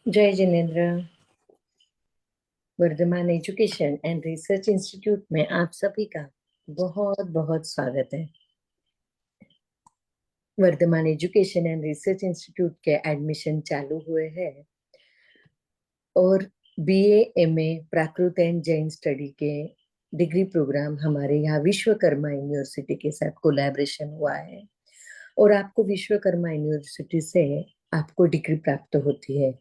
जय Jinendra. Vardhaman education and research institute में आप सभी का बहुत बहुत स्वागत है। Vardhaman education and research institute के एडमिशन चालू हुए हैं और BA MA Prakrit and Jain study के डिग्री प्रोग्राम हमारे यहाँ विश्वकर्मा यूनिवर्सिटी के साथ कोलैबोरेशन हुआ है और आपको विश्वकर्मा यूनिवर्सिटी से आपको डिग्री प्राप्त होती है।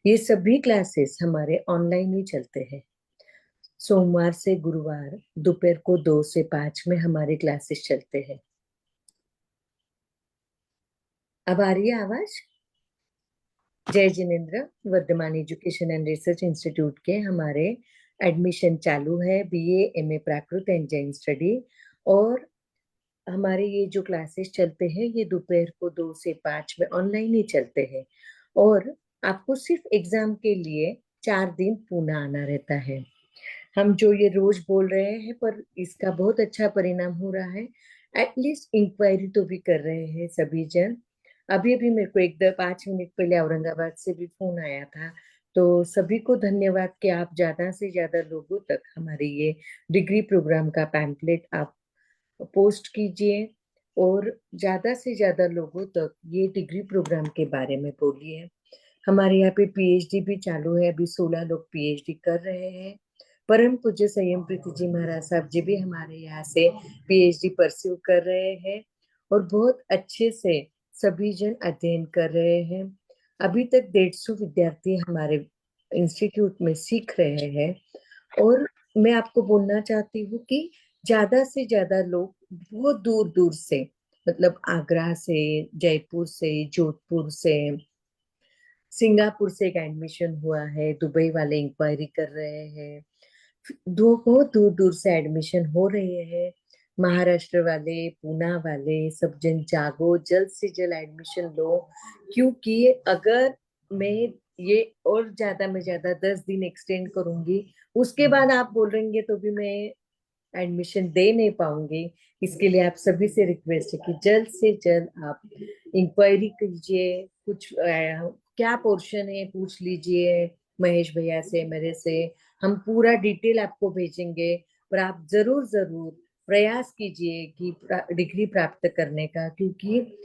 ये सभी क्लासेस हमारे ऑनलाइन ही चलते हैं। सोमवार से गुरुवार दोपहर को 2 से 5 में हमारे क्लासेस चलते हैं। अब आ रही है आवाज? जय Jinendra. Vardhaman education and research institute के हमारे एडमिशन चालू है BA MA Prakrit and Jain study और हमारे ये जो क्लासेस चलते हैं ये दोपहर को 2 से 5 में ऑनलाइन ही चलते हैं और आपको सिर्फ एग्जाम के लिए 4 दिन पुणे आना रहता है। हम जो ये रोज बोल रहे हैं पर इसका बहुत अच्छा परिणाम हो रहा है। एटलीस्ट इंक्वायरी तो भी कर रहे हैं सभी जन। अभी अभी मेरे को 5 मिनट पहले औरंगाबाद से भी फोन आया था। तो सभी को धन्यवाद कि आप ज्यादा से ज्यादा लोगों तक हमारे ये डिग्री प्रोग्राम का पैम्पलेट आप पोस्ट कीजिए और ज्यादा से ज्यादा लोगों तक ये डिग्री प्रोग्राम के बारे में बोलिए। हमारे यहाँ पे पीएचडी भी चालू है। अभी 16 लोग पीएचडी कर रहे हैं। परम पूज्य संयम प्रीति जी महाराज साहब जी भी हमारे यहाँ से पीएचडी परस्यू कर रहे हैं और बहुत अच्छे से सभी जन अध्ययन कर रहे हैं। अभी तक 150 विद्यार्थी हमारे इंस्टीट्यूट में सीख रहे हैं और मैं आपको बोलना चाहती हूँ कि ज्यादा से ज्यादा लोग बहुत दूर दूर से, मतलब आगरा से, जयपुर से, जोधपुर से, सिंगापुर से एक एडमिशन हुआ है, दुबई वाले इंक्वायरी कर रहे हैं, दो बहुत दूर दूर से एडमिशन हो रहे हैं। महाराष्ट्र वाले, पूना वाले सब जन जागो, जल्द से जल्द एडमिशन लो, क्योंकि अगर मैं ये और ज्यादा में ज्यादा 10 दिन एक्सटेंड करूंगी उसके बाद आप बोल रहेंगे तो भी मैं एडमिशन दे नहीं पाऊंगी। इसके लिए आप सभी से रिक्वेस्ट है कि जल्द से जल्द आप इंक्वायरी कीजिए। कुछ क्या पोर्शन है पूछ लीजिए महेश भैया से, मेरे से। हम पूरा डिटेल आपको भेजेंगे पर आप जरूर जरूर प्रयास कीजिए कि डिग्री प्राप्त करने का, क्योंकि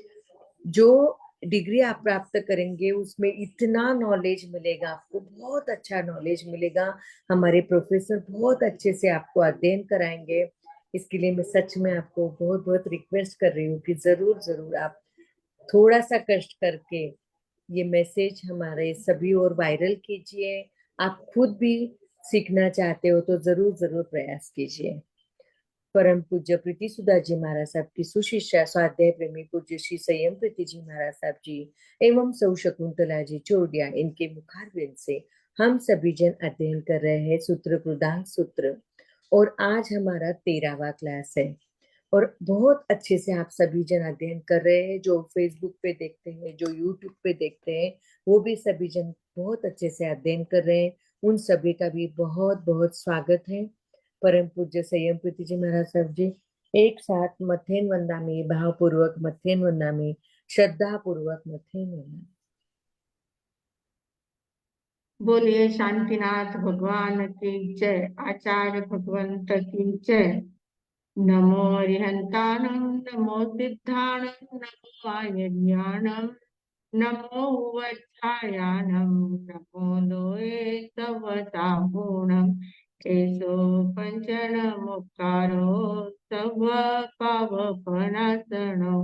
जो डिग्री आप प्राप्त करेंगे उसमें इतना नॉलेज मिलेगा, आपको बहुत अच्छा नॉलेज मिलेगा। हमारे प्रोफेसर बहुत अच्छे से आपको अध्ययन कराएंगे। इसके लिए मैं सच में आपको बहुत बहुत रिक्वेस्ट कर रही हूँ कि जरूर जरूर आप थोड़ा सा कष्ट करके ये मैसेज हमारे सभी और वायरल कीजिए। आप खुद भी सीखना चाहते हो तो जरूर जरूर प्रयास कीजिए। परम पूज्य प्रीति सुधा जी महाराज साहब की सुशिष्या स्वाध्याय प्रेमी पूज्य श्री संयम प्रीति जी महाराज साहब जी एवं सौ शकुंतला जी चोडिया, इनके मुखारविंद से हम सभी जन अध्ययन कर रहे हैं सूत्र प्रदान सूत्र और आज हमारा 13वां क्लास है और बहुत अच्छे से आप सभी जन अध्ययन कर रहे हैं। जो फेसबुक पे देखते हैं, जो यूट्यूब पे देखते हैं, वो भी सभी जन बहुत अच्छे से अध्ययन कर रहे हैं। उन सभी का भी बहुत बहुत स्वागत है। परम पूज्य संयम प्रीति जी महाराज साहब जी एक साथ मथेन वंदामी, भावपूर्वक मथेन वंदामी, श्रद्धा पूर्वक मथेन वंदामी। बोलिए शांतिनाथ भगवान की जय। आचार्य भगवंत की जय। नमो अरिहंताणं, नमो सिद्धाणं, नमो आयर्याणं, नमो वज्रायाणं, नमो लोये तव साहूणं। एसो पंचन मुक्तारो तव पावपनासनो।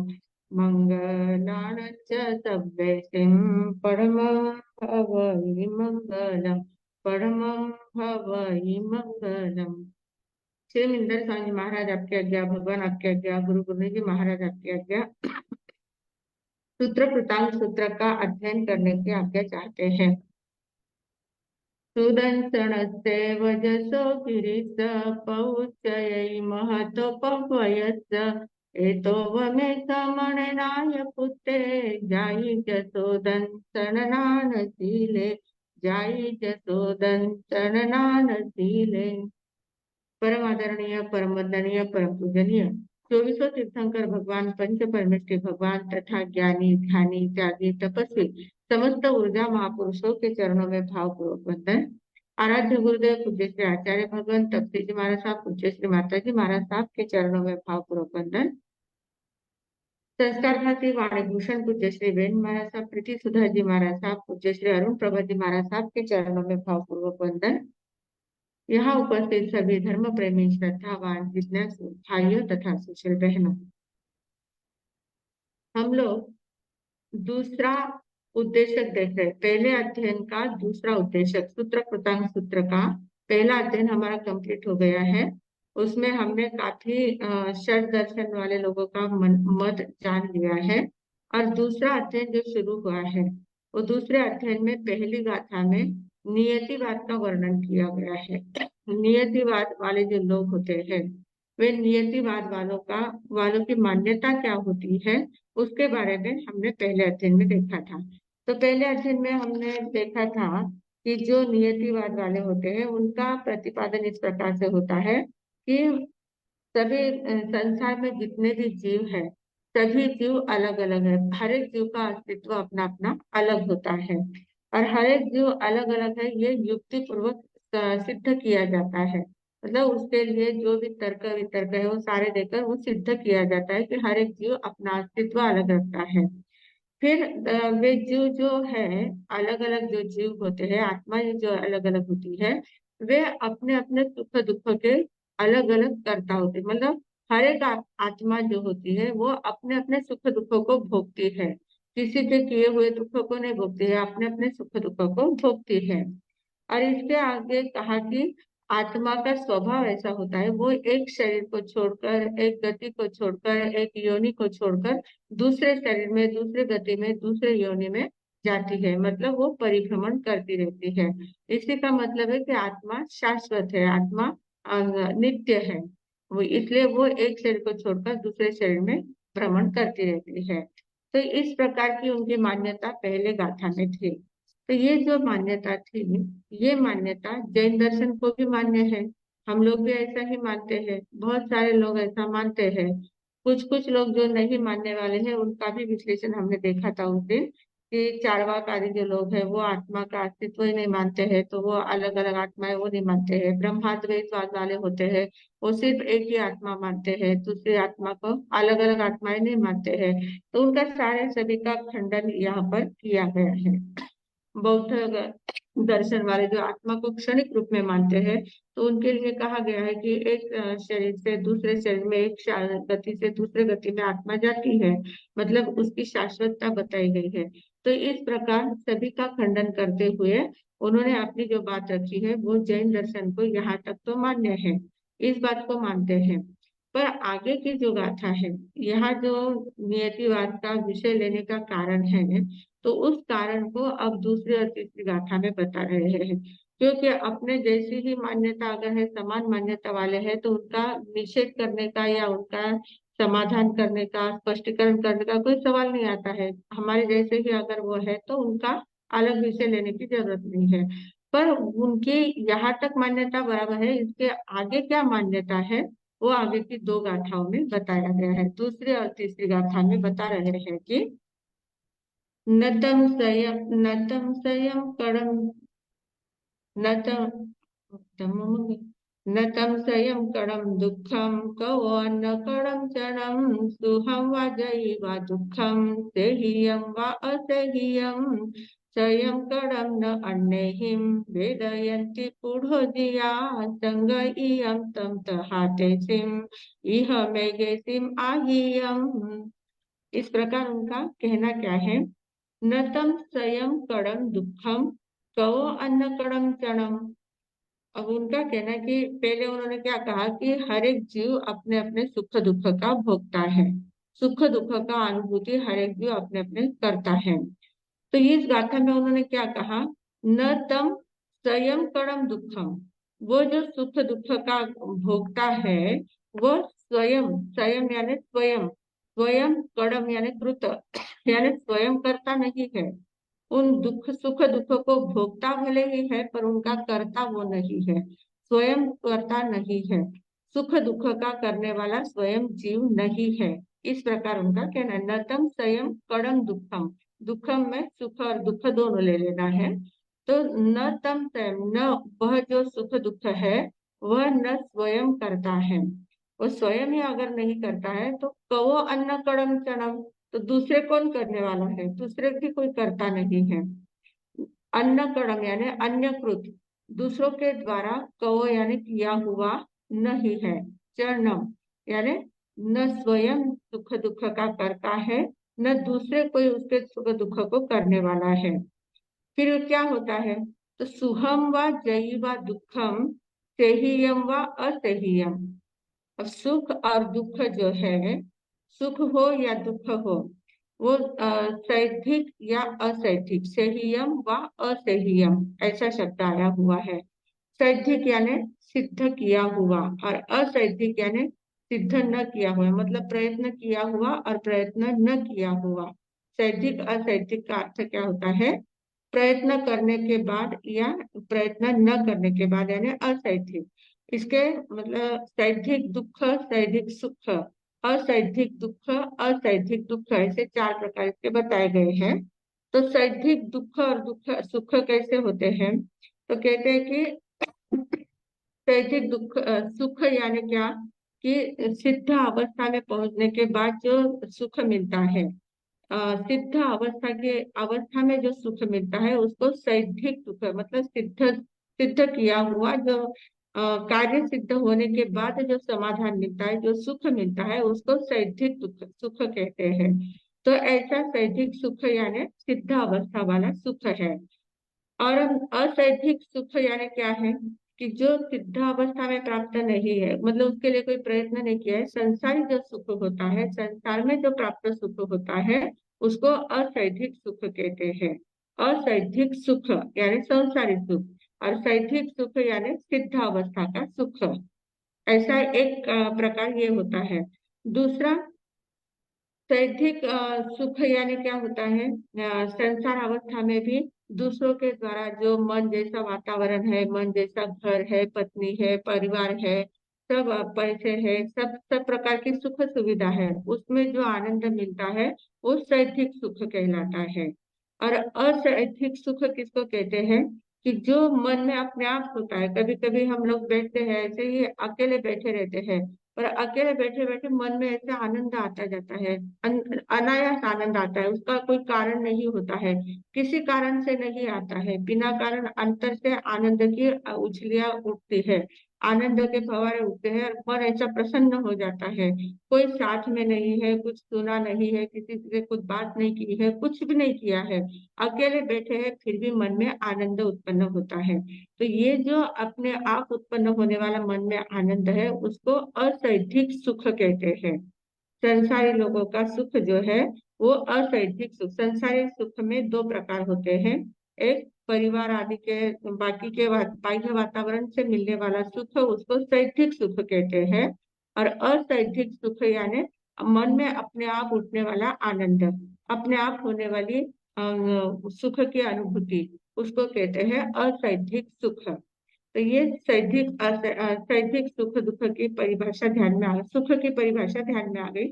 मंगलानं च सभ्यसिं परमं भवहि मंगलम्, परमं भवहि मंगलम्। श्री मिंदर स्वामी महाराज आपकी आज्ञा, भगवान आपकी आज्ञा, गुरु गोविंद जी महाराज आपकी आज्ञा। सूत्र कृतांत सूत्र का अध्ययन करने की आज्ञा चाहते हैं। सुदंसनस्य वजसो गिरिस पौच्चयै महतोपवयस्य। एतो वमे समणनाय पुत्रे जायि जसोदंसननानशीले, जायि जसोदंसननानशीले। परम आदरणीय, परम वंदनीय, परम पूजनीय 24 तीर्थंकर भगवान, पंच परमेष्ठी भगवान तथा ज्ञानी, ध्यानी, त्यागी, तपस्वी समस्त ऊर्जा महापुरुषों के चरणों में भावपूर्वक वंदन। आराध्य गुरुदेव पूज्य श्री आचार्य भगवान तपसी जी महाराज साहब, पूज्य श्री माता जी महाराज साहब के चरणों में भावपूर्वक वंदन। संस्कार भारती वाणी भूषण पूज्य श्री वेण महाराज साहब, प्रीति सुधा जी महाराज साहब, पूज्य श्री अरुण प्रभा जी महाराज साहब के चरणों में भावपूर्वक वंदन। यहाँ उपस्थित सभी धर्म प्रेमी, श्रद्धावान, जिज्ञासु भाइयों तथा सुशील बहनों, हम लोग दूसरा उद्देश्य देख रहे। पहले अध्ययन का दूसरा उद्देश्य सूत्र कृतांग सूत्र का पहला अध्ययन हमारा कंप्लीट हो गया है। उसमें हमने काफी षड दर्शन वाले लोगों का मत जान लिया है। और दूसरा अध्ययन जो शुरू हुआ है, वो दूसरे अध्ययन में पहली गाथा में नियतिवाद का वर्णन किया गया है। नियतिवाद वाले जो लोग होते हैं, वे नियतिवाद वालों की मान्यता क्या होती है, उसके बारे में हमने पहले अध्ययन में देखा था। तो पहले अध्ययन में हमने देखा था कि जो नियतिवाद वाले होते हैं, उनका प्रतिपादन इस प्रकार से होता है कि सभी संसार में जितने भी जीव है, सभी जीव अलग अलग है। हर एक जीव का अस्तित्व अपना अपना अलग होता है, और हर एक जीव अलग अलग है, ये युक्ति पूर्वक सिद्ध किया जाता है। मतलब उसके लिए जो भी तर्क वितर्क है, वो सारे देकर वो सिद्ध किया जाता है कि हर एक जीव अपना अस्तित्व अलग रखता है। फिर वे जीव जो है, अलग अलग जो जीव होते हैं, आत्मा जो अलग अलग होती है, वे अपने अपने सुख दुख के अलग अलग कर्ता होते हैं। मतलब हर एक आत्मा जो होती है, वो अपने अपने सुख दुखों को भोगती है। किसी के किए हुए दुखों को नहीं भोगती है, अपने अपने सुख दुखों को भोगती है। और इसके आगे कहा कि आत्मा का स्वभाव ऐसा होता है, वो एक शरीर को छोड़कर, एक गति को छोड़कर, एक योनि को छोड़कर दूसरे शरीर में, दूसरे गति में, दूसरे योनि में जाती है। मतलब वो परिभ्रमण करती रहती है। इसी का मतलब है कि आत्मा शाश्वत है, आत्मा नित्य है। वो इसलिए वो एक शरीर को छोड़कर दूसरे शरीर में भ्रमण करती रहती है। तो इस प्रकार की उनकी मान्यता पहले गाथा में थी। तो ये जो मान्यता थी, ये मान्यता जैन दर्शन को भी मान्य है। हम लोग भी ऐसा ही मानते हैं, बहुत सारे लोग ऐसा मानते हैं। कुछ कुछ लोग जो नहीं मानने वाले हैं, उनका भी विश्लेषण हमने देखा था उस दिन कि चार्वाक आदि जो लोग हैं, वो आत्मा का अस्तित्व ही नहीं मानते हैं। तो वो अलग अलग आत्माएं वो नहीं मानते हैं। ब्रह्माद्वैतवाद वाले होते हैं, वो सिर्फ एक ही आत्मा मानते हैं, दूसरी आत्मा को अलग अलग आत्माएं नहीं मानते हैं। तो उनका सारे सभी का खंडन यहाँ पर किया गया है। बौद्ध दर्शन वाले जो आत्मा को क्षणिक रूप में मानते हैं, तो उनके लिए कहा गया है कि एक शरीर से दूसरे शरीर में, एक गति से दूसरे गति में आत्मा जाती है। मतलब उसकी शाश्वतता बताई गई है। तो इस प्रकार सभी का खंडन करते हुए उन्होंने अपनी जो बात रखी है, वो जैन दर्शन को यहाँ तक तो मान्य है, इस बात को मानते हैं। पर आगे की जो गाथा है, यहाँ जो नियतिवाद का विषय लेने का कारण है, तो उस कारण को अब दूसरी और तीसरी गाथा में बता रहे हैं। क्योंकि अपने जैसी ही मान्यता अगर है, समान मान्यता वाले हैं, तो उनका निषेध करने का या उनका समाधान करने का, स्पष्टीकरण करने का कोई सवाल नहीं आता है। हमारे जैसे ही अगर वो है, तो उनका अलग विषय लेने की जरूरत नहीं है। पर उनकी यहाँ तक मान्यता बराबर है, इसके आगे क्या मान्यता है, वो आगे की दो गाथाओं में बताया गया है। दूसरी और तीसरी गाथा में बता रहे हैं कि नतम संयम कड़म नतम नतम संयम कड़म दुखम कवन्न कड़म चणम सुहम वा जयी वा दुखम सेहियम वा असह्यम संयम कड़म न अन्यहिम वेदयन्ति पुढोजिया संग इयम तम तहाते सिम इह मेगेसिम आहियम। इस प्रकार उनका कहना क्या है। नतम स्वयं कड़म दुखम कवो अन्न कड़म चणम। अब उनका कहना है कि पहले उन्होंने क्या कहा कि हर एक जीव अपने अपने सुख दुख का भोगता है, सुख दुख का अनुभूति हर एक जीव अपने अपने करता है। तो इस गाथा में उन्होंने क्या कहा, न तम स्वयं कड़म दुखम, वो जो सुख दुख का भोगता है, वो स्वयं, स्वयं यानी स्वयं, स्वयं कड़म यानी कृत, यानी स्वयं करता नहीं है। उन दुख सुख दुख को भोगता भले ही है, पर उनका कर्ता वो नहीं है, स्वयं करता नहीं है। सुख दुख का करने वाला स्वयं जीव नहीं है। इस प्रकार उनका कहना है। न तम स्वयं कड़म दुखम, दुखम में सुख और दुख दोनों ले लेना है। तो न तम स्वयं, न वह जो सुख दुख है वह न स्वयं करता है, वो स्वयं ही अगर नहीं करता है तो कवो अन्न कड़म चणम, तो दूसरे कौन करने वाला है, दूसरे भी कोई करता नहीं है। अन्न कड़म यानी अन्य कृत, दूसरों के द्वारा कवो यानी किया हुआ नहीं है। चरणम यानी न स्वयं सुख दुख का करता है, न दूसरे कोई उसके सुख दुख को करने वाला है। फिर क्या होता है, तो सुहम व जयी व दुखम, सेहियम व असेहियम। अब सुख और दुख जो है, सुख हो या दुख हो, वो सैद्धिक या असैद्धिक, सेहियम व असेहियम ऐसा शब्द आया हुआ है। सैद्धिक यानी सिद्ध किया हुआ, और असैद्धिक यानी सिद्ध न किया हुआ, मतलब प्रयत्न किया हुआ और प्रयत्न न किया हुआ। सैद्धिक असैद्धिक का अर्थ क्या होता है, प्रयत्न करने के बाद या प्रयत्न न करने के बाद, यानी असैद्धिक। इसके मतलब सैद्धिक दुख, सैद्धिक सुख, असैद्धिक दुख, असैद्धिक दुख, ऐसे चार प्रकार के बताए गए हैं। तो सैद्धिक दुख और दुख सुख कैसे होते हैं, तो कहते हैं कि सैद्धिक दुख सुख यानी क्या, कि सिद्ध अवस्था में पहुंचने के बाद जो सुख मिलता है, सिद्ध अवस्था में जो सुख मिलता है उसको सैद्धिक सुख, मतलब सिद्ध सिद्ध किया हुआ जो कार्य सिद्ध होने के बाद जो समाधान मिलता है, जो सुख मिलता है, उसको सैद्धिक दुख सुख कहते हैं। तो ऐसा सैद्धिक सुख यानी सिद्ध अवस्था वाला सुख है। और असैद्धिक सुख यानी क्या है, कि जो सिद्धावस्था में प्राप्त नहीं है, मतलब उसके लिए कोई प्रयत्न नहीं किया है, संसारी जो सुख होता है, संसार में जो प्राप्त सुख होता है, उसको असैद्धिक सुख कहते हैं। असैद्धिक सुख यानी संसारी सुख, और सैद्धिक सुख यानी सिद्धावस्था का सुख। ऐसा एक प्रकार ये होता है। दूसरा सैद्धिक सुख यानी क्या होता है, संसार अवस्था में भी दूसरों के द्वारा जो मन जैसा वातावरण है, मन जैसा घर है, पत्नी है, परिवार है, सब पैसे है, सब सब प्रकार की सुख सुविधा है, उसमें जो आनंद मिलता है वो सैद्धिक सुख कहलाता है। और असैद्धिक सुख किसको कहते हैं, कि जो मन में अपने आप होता है। कभी कभी हम लोग बैठते हैं ऐसे ही अकेले बैठे रहते हैं, और अकेले बैठे बैठे मन में ऐसे आनंद आता जाता है, अनायास आनंद आता है, उसका कोई कारण नहीं होता है, किसी कारण से नहीं आता है, बिना कारण अंतर से आनंद की उछलियां उठती है, आनंद के फव्वारे उठते हैं, और मन ऐसा प्रसन्न हो जाता है। कोई साथ में नहीं है, कुछ सुना नहीं है, किसी से कुछ बात नहीं की है, कुछ भी नहीं किया है, अकेले बैठे हैं, फिर भी मन में आनंद उत्पन्न होता है। तो ये जो अपने आप उत्पन्न होने वाला मन में आनंद है, उसको असैद्धिक सुख कहते हैं। संसारी लोगों का सुख जो है वो असैद्धिक सुख, संसारी सुख में दो प्रकार होते हैं। एक परिवार आदि के बाकी के बाह्य वातावरण से मिलने वाला सुख, उसको सैद्धिक सुख कहते हैं। और असैद्धिक सुख यानी मन में अपने आप उठने वाला आनंद, अपने आप होने वाली सुख की अनुभूति, उसको कहते हैं असैद्धिक सुख। तो ये सैद्धिक सुख दुख की परिभाषा ध्यान में आ गई, सुख की परिभाषा ध्यान में आ गई।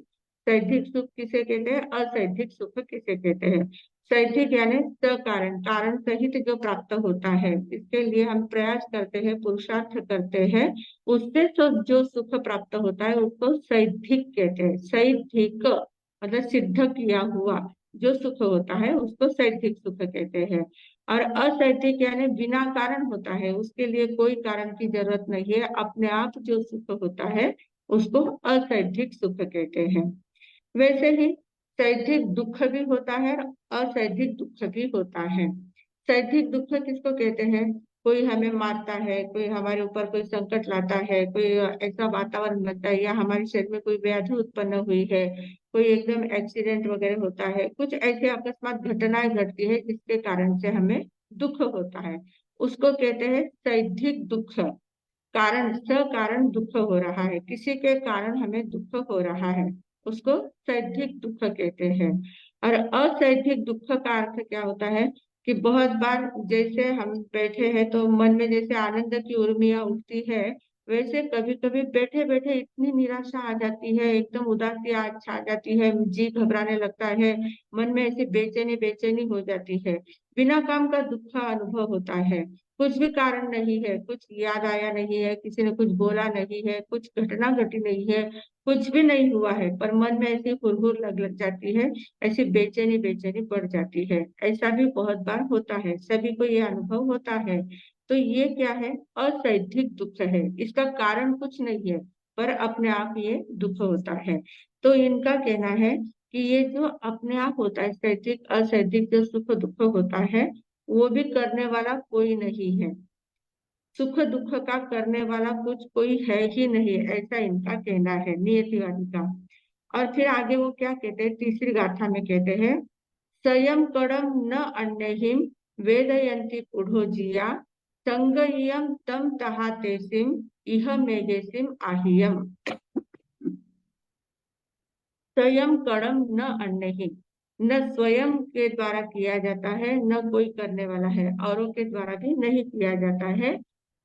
सैद्धिक सुख किसे कहते हैं, असैद्धिक सुख किसे कहते हैं। सैद्धिक यानी सकारण, कारण सहित जो प्राप्त होता है, इसके लिए हम प्रयास करते हैं, पुरुषार्थ करते हैं, उससे तो जो सुख प्राप्त होता है उसको सैद्धिक कहते हैं। सैद्धिक मतलब सिद्ध किया हुआ जो सुख होता है उसको सैद्धिक सुख कहते हैं। और असैद्धिक यानी बिना कारण होता है, उसके लिए कोई कारण की जरूरत नहीं है, अपने आप जो सुख होता है उसको असैद्धिक सुख कहते हैं। वैसे ही सैद्धिक दुख भी होता है और असैद्धिक दुख भी होता है। सैद्धिक दुख किसको कहते हैं, कोई हमें मारता है, कोई हमारे ऊपर कोई संकट लाता है, कोई ऐसा वातावरण बनता है, या हमारे शरीर में कोई व्याधि उत्पन्न हुई है, कोई एकदम एक्सीडेंट वगैरह होता है, कुछ ऐसे अकस्मात घटनाएं घटती है जिसके कारण से हमें दुख होता है, उसको कहते हैं सैद्धिक दुख। कारण कारण दुख हो रहा है, किसी के कारण हमें दुख हो रहा है, उसको सैद्धिक दुख कहते हैं। और असैद्धिक दुख का अर्थ क्या होता है, कि बहुत बार जैसे हम बैठे हैं तो मन में जैसे आनंद की उर्मियां उठती है, वैसे कभी कभी बैठे बैठे इतनी निराशा आ जाती है, एकदम उदासी आ जाती है, जी घबराने लगता है, मन में ऐसी बेचैनी बेचैनी हो जाती है, बिना काम का दुख का अनुभव होता है। कुछ भी कारण नहीं है, कुछ याद आया नहीं है, किसी ने कुछ बोला नहीं है, कुछ घटना घटी नहीं है, कुछ भी नहीं हुआ है, पर मन में ऐसी हुरहुर लग जाती है, ऐसी बेचैनी बेचैनी बढ़ जाती है। ऐसा भी बहुत बार होता है, सभी को ये अनुभव होता है। तो ये क्या है? असैद्धिक दुख है, इसका कारण कुछ नहीं है, पर अपने आप ये दुख होता है। तो इनका कहना है कि ये जो अपने आप होता है, सैद्धिक असैद्धिक जो सुख दुख होता है, वो भी करने वाला कोई नहीं है। सुख दुख का करने वाला कुछ कोई है ही नहीं, ऐसा इनका कहना है, नियतिवादी का। और फिर आगे वो क्या कहते हैं, तीसरी गाथा में कहते हैं, संयम कड़म न अन्यहिम वेदयंती पुढ़ो जिया संगयम तम तहा तेसिम इह मेघेसिम आहियम। स्वयं कर्म न अन्यहिम, न स्वयं के द्वारा किया जाता है, न कोई करने वाला है, औरों के द्वारा भी नहीं किया जाता है।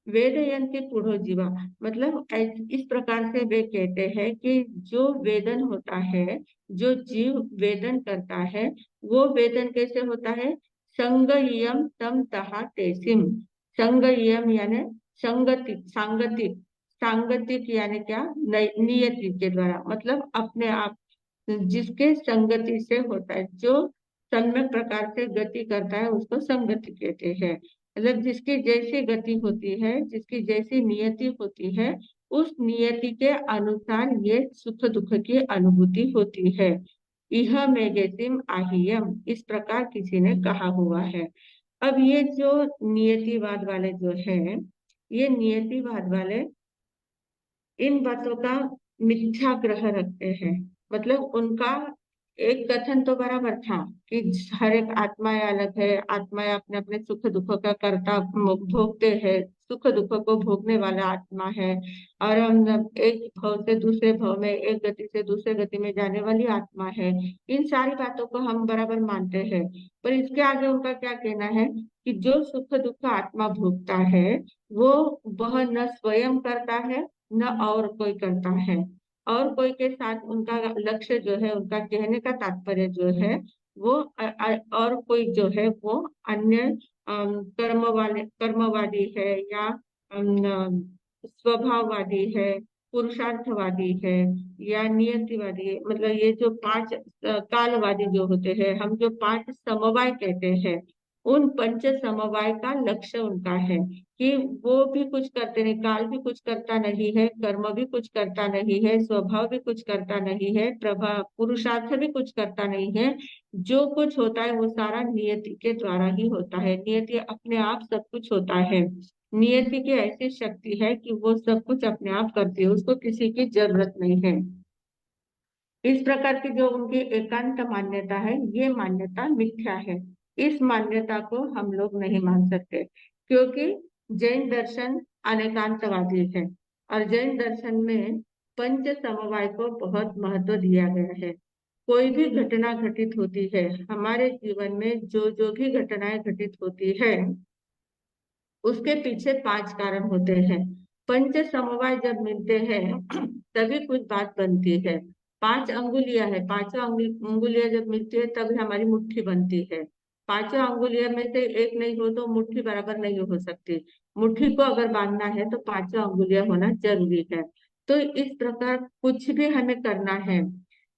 वेदयंती पुढ़ो जीवा, मतलब इस प्रकार से वे कहते हैं कि जो वेदन होता है, जो जीव वेदन करता है, वो वेदन कैसे होता है? संगयम तम तहा तेसिम। संगयम यानी संगति, सांगतिक, सांगतिक यानी क्या? नियति के द्वारा, मतलब अपने आप, जिसके संगति से होता है, जो सम्यक प्रकार से गति करता है, उसको संगति कहते हैं। मतलब जिसकी जैसी गति होती है, जिसकी जैसी नियति होती है, उस नियति के अनुसार ये सुख दुख की अनुभूति होती है। इह मेघेसिम आहियम, इस प्रकार किसी ने कहा हुआ है। अब ये जो नियतिवाद वाले जो हैं, ये नियतिवाद वाले इन बातों का मिथ्या ग्रह रखते हैं। मतलब उनका एक कथन तो बराबर था कि हर एक आत्माएं अलग है, आत्माएं अपने अपने सुख दुख का कर्ता भोगते हैं, सुख दुख को भोगने वाला आत्मा है, और हम एक भाव से दूसरे भाव में, एक गति से दूसरे गति में जाने वाली आत्मा है। इन सारी बातों को हम बराबर मानते हैं, पर इसके आगे उनका क्या कहना है कि जो सुख दुख आत्मा भोगता है, वो वह न स्वयं करता है, न और कोई करता है। और कोई के साथ उनका लक्ष्य जो है, उनका कहने का तात्पर्य जो है, वो और कोई जो है वो अन्य कर्मवादी है, या स्वभाववादी है, पुरुषार्थवादी है, या नियतिवादी है। मतलब ये जो पांच कालवादी जो होते हैं, हम जो पांच समवाय कहते हैं, उन पंच समवाय का लक्ष्य उनका है कि वो भी कुछ करते नहीं, काल भी कुछ करता नहीं है, कर्म भी कुछ करता नहीं है, स्वभाव भी कुछ करता नहीं है, प्रभाव पुरुषार्थ भी कुछ करता नहीं है। जो कुछ होता है वो सारा नियति के द्वारा ही होता है, नियति अपने आप सब कुछ होता है। नियति की ऐसी शक्ति है कि वो सब कुछ अपने आप करती है, उसको किसी की जरूरत नहीं है। इस प्रकार की जो उनकी एकांत मान्यता है, ये मान्यता मिथ्या है। इस मान्यता को हम लोग नहीं मान सकते, क्योंकि जैन दर्शन अनेकांतवादी है, और जैन दर्शन में पंच समवाय को बहुत महत्व दिया गया है। कोई भी घटना घटित होती है हमारे जीवन में, जो जो भी घटनाएं घटित होती है, उसके पीछे पांच कारण होते हैं। पंच समवाय जब मिलते हैं तभी कुछ बात बनती है। पांच अंगुलियां है, पांचों अंगुलियां जब मिलती है तभी हमारी मुट्ठी बनती है। पांचों अंगुलियां में से एक नहीं हो तो मुट्ठी बराबर नहीं हो सकती। मुट्ठी को अगर बांधना है तो पांचों अंगुलियां होना जरूरी है। तो इस प्रकार कुछ भी हमें करना है,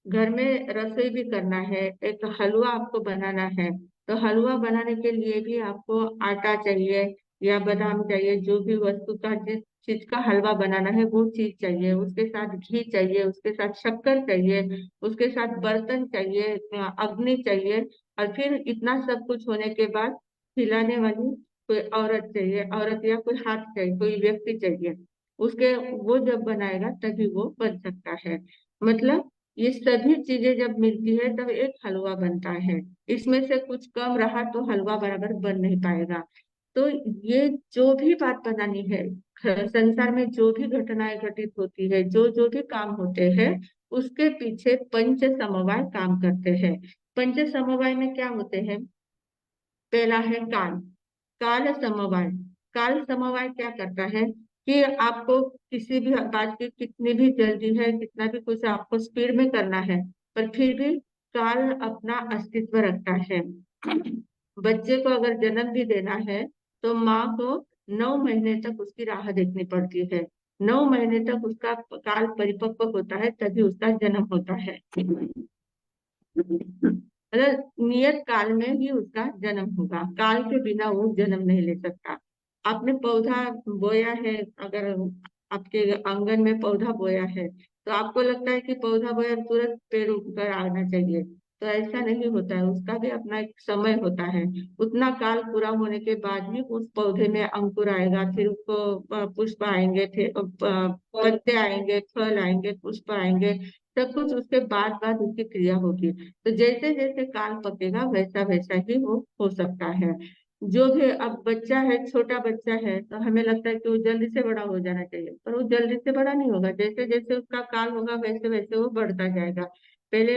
घर में रसोई भी करना है, एक हलवा आपको बनाना है, तो हलवा बनाने के लिए भी आपको आटा चाहिए या बादाम चाहिए, जो भी वस्तु का, जिस चीज का हलवा बनाना है वो चीज चाहिए, उसके साथ घी चाहिए, उसके साथ शक्कर चाहिए, उसके साथ बर्तन चाहिए, अग्नि चाहिए, और फिर इतना सब कुछ होने के बाद खिलाने वाली कोई औरत चाहिए, औरत या कोई हाथ चाहिए, कोई व्यक्ति चाहिए। उसके वो जब बनाएगा तभी वो बन सकता है। मतलब ये सभी चीजें जब मिलती है तब एक हलवा बनता है। इसमें से कुछ कम रहा तो हलवा बराबर बन नहीं पाएगा। तो ये जो भी बात बनानी है, संसार में जो भी घटनाएं घटित होती है, जो जो भी काम होते हैं, उसके पीछे पंच समवाय काम करते हैं। पंच समवाय में क्या होते हैं? पहला है काल, काल समवाय। काल समवाय क्या करता है? कि आपको किसी भी बात की कितनी भी जल्दी है, कितना भी कुछ आपको स्पीड में करना है, पर फिर भी काल अपना अस्तित्व रखता है। बच्चे को अगर जन्म भी देना है तो माँ को 9 महीने तक उसकी राह देखनी पड़ती है। 9 महीने तक उसका काल परिपक्व होता है, तभी उसका जन्म होता है। मतलब नियत काल में ही उसका जन्म होगा, काल के बिना वो जन्म नहीं ले सकता। आपने पौधा बोया है, अगर आपके आंगन में पौधा बोया है तो आपको लगता है कि पौधा बोया तुरंत पेड़ उगकर आना चाहिए, तो ऐसा नहीं होता है। उसका भी अपना एक समय होता है। उतना काल पूरा होने के बाद ही उस पौधे में अंकुर आएगा, फिर उसको पुष्प आएंगे, फिर पत्ते आएंगे, फल आएंगे, पुष्प आएंगे, सब कुछ उसके बाद बाद उसकी क्रिया होगी। तो जैसे जैसे काल पकेगा वैसा वैसा ही वो हो सकता है। जो भी अब बच्चा है, छोटा बच्चा है, तो हमें लगता है कि वो जल्दी से बड़ा हो जाना चाहिए, पर वो जल्दी से बड़ा नहीं होगा। जैसे जैसे उसका काल होगा वैसे वैसे वो बढ़ता जाएगा। पहले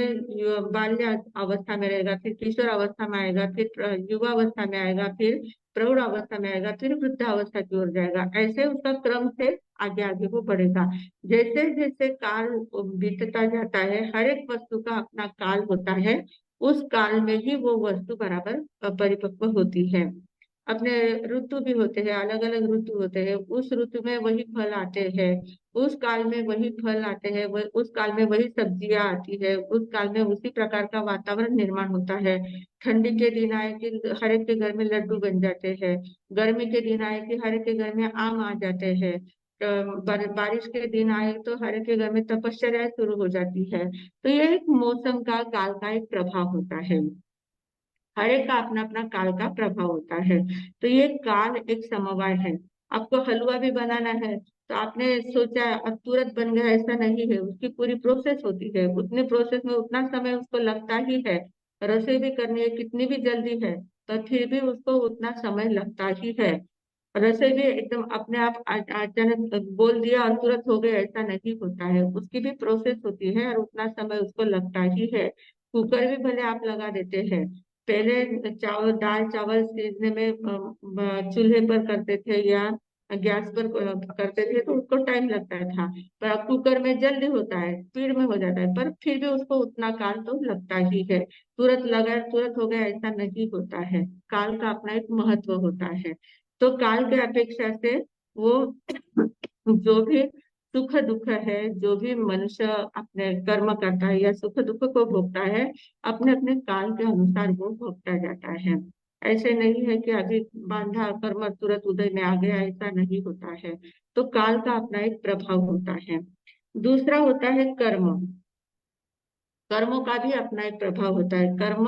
बाल्य अवस्था में रहेगा, फिर किशोर अवस्था में आएगा, फिर युवा अवस्था में आएगा, फिर प्रौढ़ अवस्था में आएगा, फिर वृद्धावस्था की ओर जाएगा। ऐसे उसका क्रम से आगे आगे वो बढ़ेगा। जैसे जैसे काल बीतता जाता है, हर एक वस्तु का अपना काल होता है। उस काल में ही वो वस्तु बराबर परिपक्व होती है। अपने ऋतु भी होते हैं, अलग अलग ऋतु होते हैं, उस ऋतु में वही फल आते हैं, उस काल में वही फल आते हैं, उस काल में वही सब्जियां आती है, उस काल में उसी प्रकार का वातावरण निर्माण होता है। ठंडी के दिन आए कि हर एक के घर में लड्डू बन जाते हैं, गर्मी के दिन आए कि हर एक के घर में आम आ जाते हैं, बारिश के दिन आए तो हर एक के घर में तपश्चर्या शुरू हो जाती है। तो ये एक मौसम का, काल का एक प्रभाव होता है। हर एक का अपना अपना काल का प्रभाव होता है। तो ये काल एक समवाय है। आपको हलवा भी बनाना है तो आपने सोचा अब तुरंत बन गया, ऐसा नहीं है। उसकी पूरी प्रोसेस होती है, उतने प्रोसेस में उतना समय उसको लगता ही है। रसोई भी करनी है, कितनी भी जल्दी है पर फिर भी उसको उतना समय लगता ही है। रसोई भी एकदम अपने आप अचानक बोल दिया और तुरंत हो गया, ऐसा नहीं होता है। उसकी भी प्रोसेस होती है और उतना समय उसको लगता ही है। कुकर भी भले आप लगा देते हैं, पहले चावल दाल चावल सीखने में चूल्हे पर करते थे या गैस पर करते थे तो उसको टाइम लगता था। पर अब कुकर में जल्दी होता है, स्पीड में हो जाता है, पर फिर भी उसको उतना काल तो लगता ही है। तुरंत लगा तुरंत हो गया, ऐसा नहीं होता है। काल का अपना एक महत्व होता है। तो काल के अपेक्षा से वो जो भी सुख दुख है, जो भी मनुष्य अपने कर्म करता है या सुख दुख को भोगता है, अपने अपने काल के अनुसार वो भोगता जाता है। ऐसे नहीं है कि अभी बांधा कर्म तुरंत उदय में आ गया, ऐसा नहीं होता है। तो काल का अपना एक प्रभाव होता है। दूसरा होता है कर्म। कर्मों का भी अपना एक प्रभाव होता है। कर्म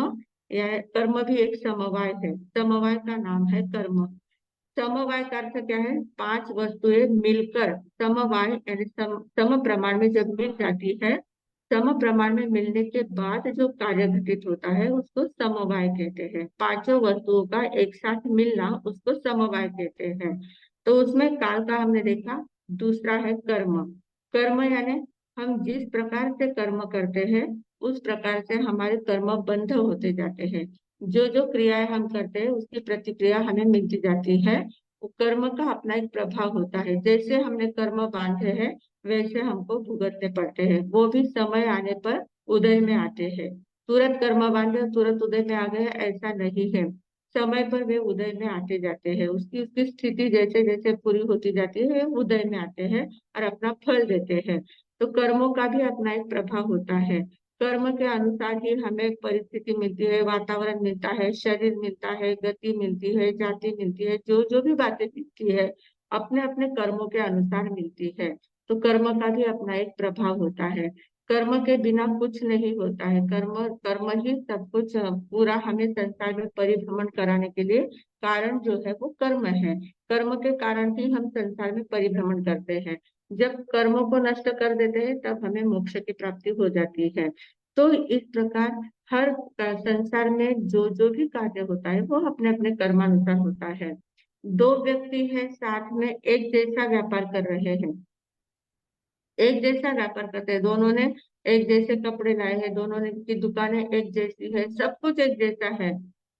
या कर्म भी एक समवाय है, समवाय का नाम है कर्म। समवाय का अर्थ क्या है? 5 वस्तुएं मिलकर समवाय यानी सम प्रमाण में जब मिल जाती है, सम प्रमाण में मिलने के बाद जो कार्य घटित होता है उसको समवाय कहते हैं। 5 वस्तुओं का एक साथ मिलना उसको समवाय कहते हैं। तो उसमें काल का हमने देखा। दूसरा है कर्म। कर्म यानी हम जिस प्रकार से कर्म करते हैं उस प्रकार से हमारे कर्म बंध होते जाते हैं। जो जो क्रियाएं हम करते हैं उसकी प्रतिक्रिया हमें मिलती जाती है। वो कर्म का अपना एक प्रभाव होता है। जैसे हमने कर्म बांधे हैं वैसे हमको भुगतने पड़ते हैं, वो भी समय आने पर उदय में आते हैं। तुरंत कर्म बांधे और तुरंत उदय में आ गए ऐसा नहीं है। समय पर वे उदय में आते जाते हैं, उसकी उसकी स्थिति जैसे जैसे पूरी होती जाती है वे उदय में आते हैं और अपना फल देते हैं। तो कर्मों का भी अपना एक प्रभाव होता है। कर्म के अनुसार ही हमें परिस्थिति मिलती है, वातावरण मिलता है, शरीर मिलता है, गति मिलती है, जाति मिलती है, जो जो भी बातें मिलती है अपने अपने कर्मों के अनुसार मिलती है। तो कर्म का भी अपना एक प्रभाव होता है। कर्म के बिना कुछ नहीं होता है। कर्म कर्म ही सब कुछ पूरा हमें संसार में परिभ्रमण कराने के लिए कारण जो है वो कर्म है। कर्म के कारण ही हम संसार में परिभ्रमण करते हैं। जब कर्मों को नष्ट कर देते हैं तब हमें मोक्ष की प्राप्ति हो जाती है। तो इस प्रकार हर संसार में जो जो भी कार्य होता है वो अपने अपने कर्मानुसार होता है। दो व्यक्ति है साथ में एक जैसा व्यापार कर रहे हैं, एक जैसा व्यापार करते हैं, दोनों ने एक जैसे कपड़े लाए हैं, दोनों ने की दुकानें एक जैसी है, सब कुछ एक जैसा है,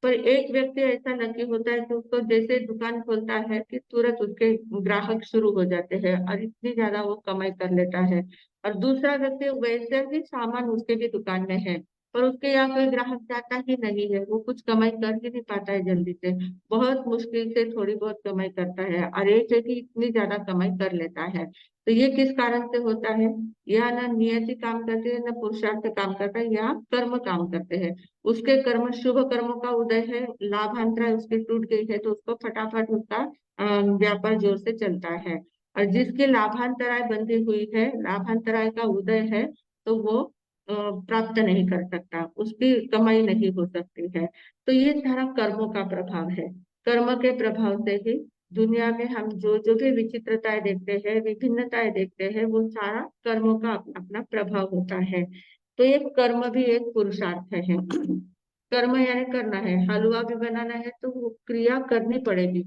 पर एक व्यक्ति ऐसा लकी होता है कि उसको जैसे दुकान खोलता है कि तुरंत उसके ग्राहक शुरू हो जाते हैं और इतनी ज्यादा वो कमाई कर लेता है। और दूसरा व्यक्ति वैसे ही सामान उसके भी दुकान में है, पर उसके यहाँ कोई ग्राहक जाता ही नहीं है, वो कुछ कमाई कर ही नहीं पाता है जल्दी से, बहुत मुश्किल से थोड़ी बहुत कमाई करता है, और एक व्यक्ति इतनी ज्यादा कमाई कर लेता है। तो ये किस कारण से होता है? यह ना नियति काम करती है, न पुरुषार्थ काम करता है, यहाँ कर्म काम करते हैं। उसके कर्म, शुभ कर्मों का उदय है, लाभांतरा उसकी टूट गई है, तो उसको फटाफट उसका व्यापार जोर से चलता है। और जिसकी लाभांतराय बंधी हुई है, लाभांतराय का उदय है, तो वो प्राप्त नहीं कर सकता, उसकी कमाई नहीं हो सकती है। तो ये सारा कर्मों का प्रभाव है। कर्म के प्रभाव से ही दुनिया में हम जो जो भी विचित्रताएं देखते हैं, विभिन्नताएं देखते हैं, वो सारा कर्मों का अपना अपना प्रभाव होता है। तो ये कर्म भी एक पुरुषार्थ है। कर्म यानी करना है, हलवा भी बनाना है तो वो क्रिया करनी पड़ेगी।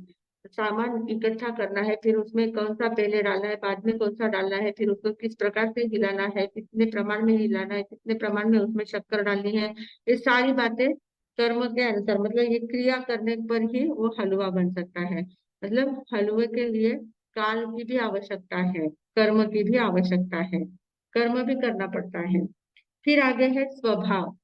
सामान इकट्ठा करना है, फिर उसमें कौन सा पहले डालना है, बाद में कौन सा डालना है, फिर उसको किस प्रकार से हिलाना है, कितने प्रमाण में हिलाना है, कितने प्रमाण में उसमें शक्कर डालनी है, ये सारी बातें कर्म के अनुसार, मतलब ये क्रिया करने पर ही वो हलवा बन सकता है। मतलब हलवे के लिए काल की भी आवश्यकता है, कर्म की भी आवश्यकता है, कर्म भी करना पड़ता है। फिर आगे है स्वभाव।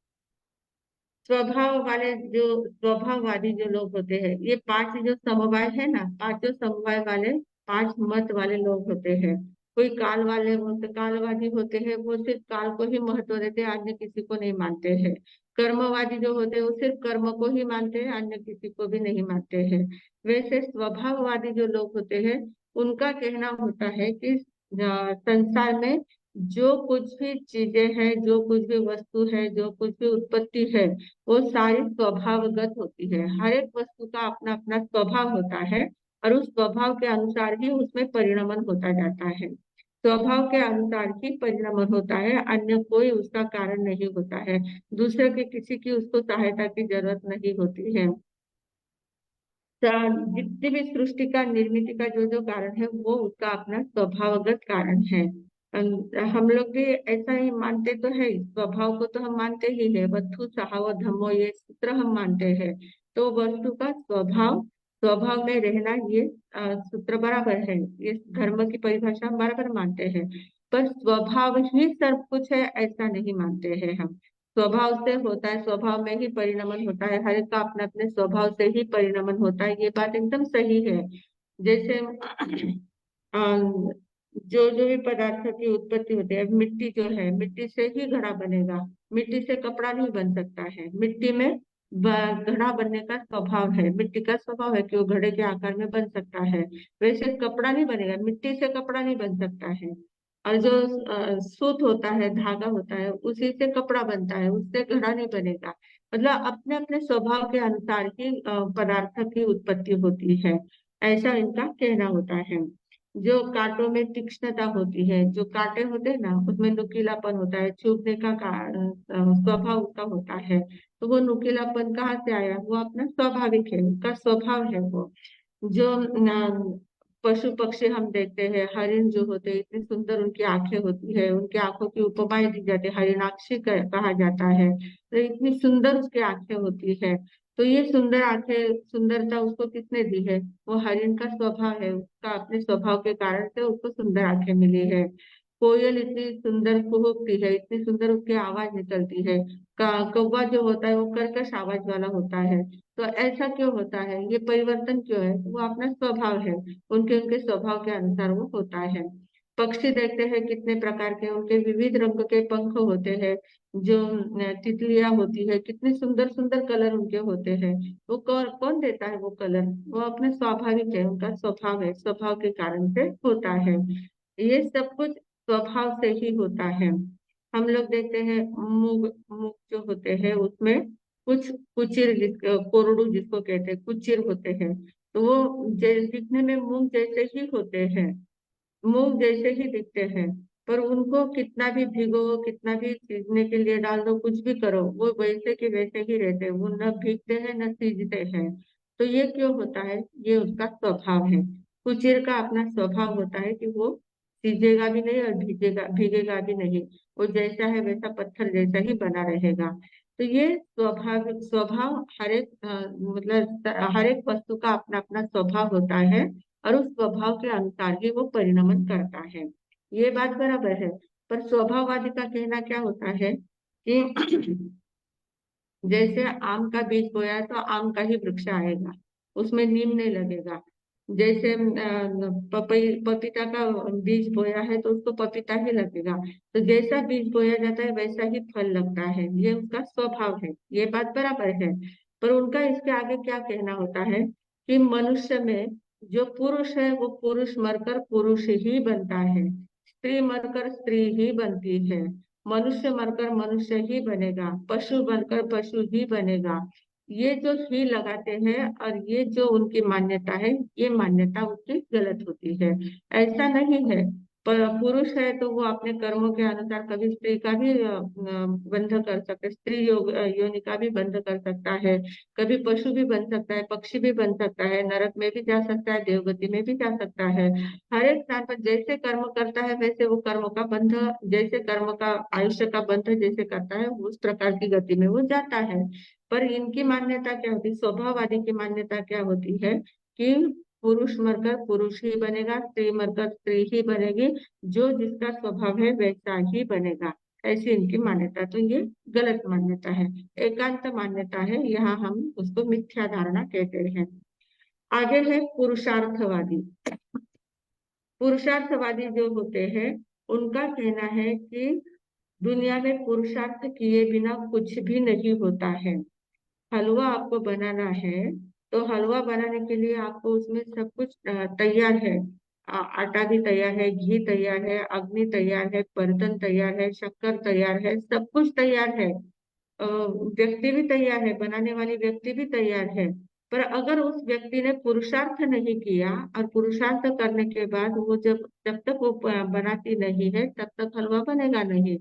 स्वभाव वाले जो स्वभाववादी जो लोग होते हैं, ये पांच जो समवाय है ना, पांचों समवाय वाले, पांच मत वाले लोग होते हैं। कोई काल वाले होते, कालवादी होते हैं, वो सिर्फ काल को ही महत्व देते हैं, अन्य किसी को नहीं मानते हैं। कर्मवादी जो होते हैं वो सिर्फ कर्म को ही मानते हैं, अन्य किसी को भी नहीं मानते हैं। वैसे स्वभाववादी जो लोग होते हैं, उनका कहना होता है कि संसार में जो कुछ भी चीजें हैं, जो कुछ भी वस्तु है, जो कुछ भी उत्पत्ति है, वो सारी स्वभावगत होती है। हर एक वस्तु का अपना अपना स्वभाव होता है, और उस स्वभाव के अनुसार ही उसमें परिणमन होता जाता है। स्वभाव के अनुसार ही परिणमन होता है, अन्य कोई उसका कारण नहीं होता है। दूसरे के किसी की उसको सहायता की जरूरत नहीं होती है। जितनी भी सृष्टि का, निर्मिति का जो जो कारण है, वो उसका अपना स्वभावगत कारण है। हम लोग भी ऐसा ही मानते तो है, स्वभाव को तो हम मानते ही है, वस्तु सहाव धम्मो, ये सूत्र हम मानते हैं। तो वस्तु का स्वभाव, स्वभाव में रहना, ये सूत्र बराबर है, ये धर्म की परिभाषा हम बराबर मानते हैं। पर स्वभाव ही सब कुछ है ऐसा नहीं मानते हैं हम। स्वभाव से होता है, स्वभाव में ही परिणमन होता है, हर एक का अपने अपने स्वभाव से ही परिणमन होता है, ये बात एकदम सही है। जैसे जो जो भी पदार्थ की उत्पत्ति होती है, मिट्टी जो है, मिट्टी से ही घड़ा बनेगा, मिट्टी से कपड़ा नहीं बन सकता है। मिट्टी में घड़ा बनने का स्वभाव है, मिट्टी का स्वभाव है कि वो घड़े के आकार में बन सकता है। वैसे कपड़ा नहीं बनेगा, मिट्टी से कपड़ा नहीं बन सकता है। और जो सूत होता है, धागा होता है, उसी से कपड़ा बनता है, उससे घड़ा नहीं बनेगा। मतलब अपने अपने स्वभाव के अनुसार ही पदार्थ की उत्पत्ति होती है, ऐसा इनका कहना होता है। जो कांटों में तीक्ष्णता होती है, जो कांटे होते हैं ना, उसमें नुकीलापन होता है, चुभने का स्वभाव उसका होता है। तो वो नुकीलापन कहाँ से आया? वो अपना स्वाभाविक है, उसका स्वभाव है वो। जो पशु पक्षी हम देखते हैं, हरिण जो होते हैं, इतनी सुंदर उनकी आंखें होती है, उनकी आंखों की उपमाएं दी जाती है, हरिणाक्षी कहा जाता है। तो इतनी सुंदर उसकी आंखें होती है। तो ये सुंदर आंखें, सुंदरता उसको किसने दी है? वो हरिण का स्वभाव है, उसका अपने स्वभाव के कारण से उसको सुंदर आंखें मिली है। कोयल इतनी सुंदर कुहुकती है, इतनी सुंदर उसकी आवाज निकलती है। कौवा जो होता है वो कर्कश आवाज वाला होता है। तो ऐसा क्यों होता है? ये परिवर्तन क्यों है? वो अपना स्वभाव है, उनके उनके स्वभाव के अनुसार वो होता है। पक्षी देखते हैं कितने प्रकार के, उनके विविध रंग के पंख होते हैं। जो तितलियां होती है, कितने सुंदर सुंदर कलर उनके होते हैं। वो कौन कौन देता है वो कलर? वो अपने स्वाभाविक है, उनका स्वभाव है, स्वभाव के कारण से होता है। ये सब कुछ स्वभाव से ही होता है। हम लोग देखते हैं मूग, मूग जो होते हैं उसमें कुछ कुचिर, कोरडू जिसको कहते हैं, कुचिर होते हैं। तो वो दिखने में मूंग जैसे ही होते हैं, मूंग जैसे ही दिखते हैं, पर उनको कितना भी भिगो, कितना भी सीजने के लिए डाल दो, कुछ भी करो, वो वैसे के वैसे ही रहते हैं, वो न भीगते हैं न सीजते हैं। तो ये क्यों होता है? ये उसका स्वभाव है। कुचिर का अपना स्वभाव होता है कि वो सीजेगा भी नहीं और भीगेगा भीगेगा भी नहीं, वो जैसा है वैसा पत्थर जैसा ही बना रहेगा। तो ये स्वाभाविक स्वभाव हर एक मतलब हर एक वस्तु का अपना अपना स्वभाव होता है, और उस स्वभाव के अनुसार ही वो परिणमन करता है। ये बात बराबर है। पर स्वभाववादी का कहना क्या होता है कि जैसे आम का बीज बोया तो आम का ही वृक्ष आएगा, उसमें नीम नहीं लगेगा। जैसे पपीता का बीज बोया है तो उसको पपीता ही लगेगा। तो जैसा बीज बोया जाता है वैसा ही फल लगता है, ये उसका स्वभाव है। ये बात बराबर है। पर उनका इसके आगे क्या कहना होता है कि मनुष्य में जो पुरुष है वो पुरुष मरकर पुरुष ही बनता है, स्त्री मरकर स्त्री ही बनती है, मनुष्य मरकर मनुष्य ही बनेगा, पशु बनकर पशु ही बनेगा। ये जो ही लगाते हैं और ये जो उनकी मान्यता है, ये मान्यता उनकी गलत होती है। ऐसा नहीं है। पर पुरुष है तो वो अपने कर्मों के अनुसार कभी स्त्री का भी बंध कर सकता है, स्त्री योनि का भी बंध कर सकता है, कभी पशु भी बन सकता है, पक्षी भी बन सकता है, नरक में भी जा सकता है, देवगति में भी जा सकता है। हर एक स्थान पर जैसे कर्म करता है वैसे वो कर्म का बंध, जैसे कर्म का आयुष्य का बंध जैसे करता है उस प्रकार की गति में वो जाता है। पर इनकी मान्यता क्या होती है, स्वभाववादी की मान्यता क्या होती है कि पुरुष मरकर पुरुष ही बनेगा, स्त्री मरकर स्त्री ही बनेगी, जो जिसका स्वभाव है वैसा ही बनेगा। ऐसी इनकी मान्यता। तो ये गलत मान्यता है, एकांत मान्यता है, यहाँ हम उसको मिथ्या धारणा कहते हैं। आगे है पुरुषार्थवादी। पुरुषार्थवादी जो होते हैं उनका कहना है कि दुनिया में पुरुषार्थ किए बिना कुछ भी नहीं होता है। हलवा आपको बनाना है तो हलवा बनाने के लिए आपको उसमें सब कुछ तैयार है। आटा भी तैयार है, घी तैयार है, अग्नि तैयार है, बर्तन तैयार है, शक्कर तैयार है, सब कुछ तैयार है। व्यक्ति भी तैयार है, बनाने वाली व्यक्ति भी तैयार है। पर अगर उस व्यक्ति ने पुरुषार्थ नहीं किया और पुरुषार्थ करने के बाद वो जब तक वो बनाती नहीं है तब तक हलवा बनेगा नहीं।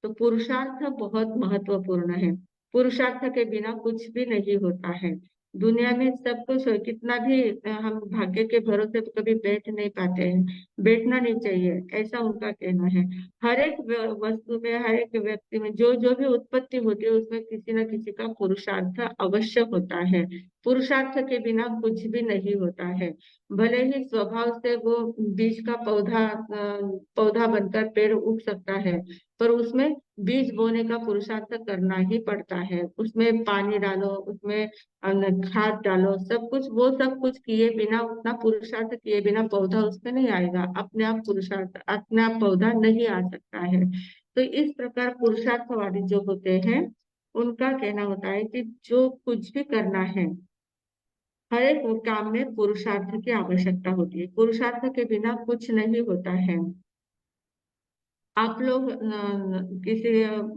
तो पुरुषार्थ बहुत महत्वपूर्ण है। पुरुषार्थ के बिना कुछ भी नहीं होता है। दुनिया में सब कुछ हो, कितना भी हम भाग्य के भरोसे पे कभी बैठ नहीं पाते हैं, बैठना नहीं चाहिए, ऐसा उनका कहना है। हर एक वस्तु में, हर एक व्यक्ति में जो जो भी उत्पत्ति होती है उसमें किसी न किसी का पुरुषार्थ अवश्य होता है। पुरुषार्थ के बिना कुछ भी नहीं होता है। भले ही स्वभाव से वो बीज का पौधा बनकर पेड़ उग सकता है, पर उसमें बीज बोने का पुरुषार्थ करना ही पड़ता है। उसमें पानी डालो, उसमें खाद डालो, सब कुछ, वो सब कुछ किए बिना, उतना पुरुषार्थ किए बिना पौधा उसमें नहीं आएगा। अपने आप पुरुषार्थ, अपने आप पौधा नहीं आ सकता है। तो इस प्रकार पुरुषार्थवादी जो होते हैं उनका कहना होता है कि जो कुछ भी करना है, हर एक काम में पुरुषार्थ की आवश्यकता होती है, पुरुषार्थ के बिना कुछ नहीं होता है। आप लोग किसी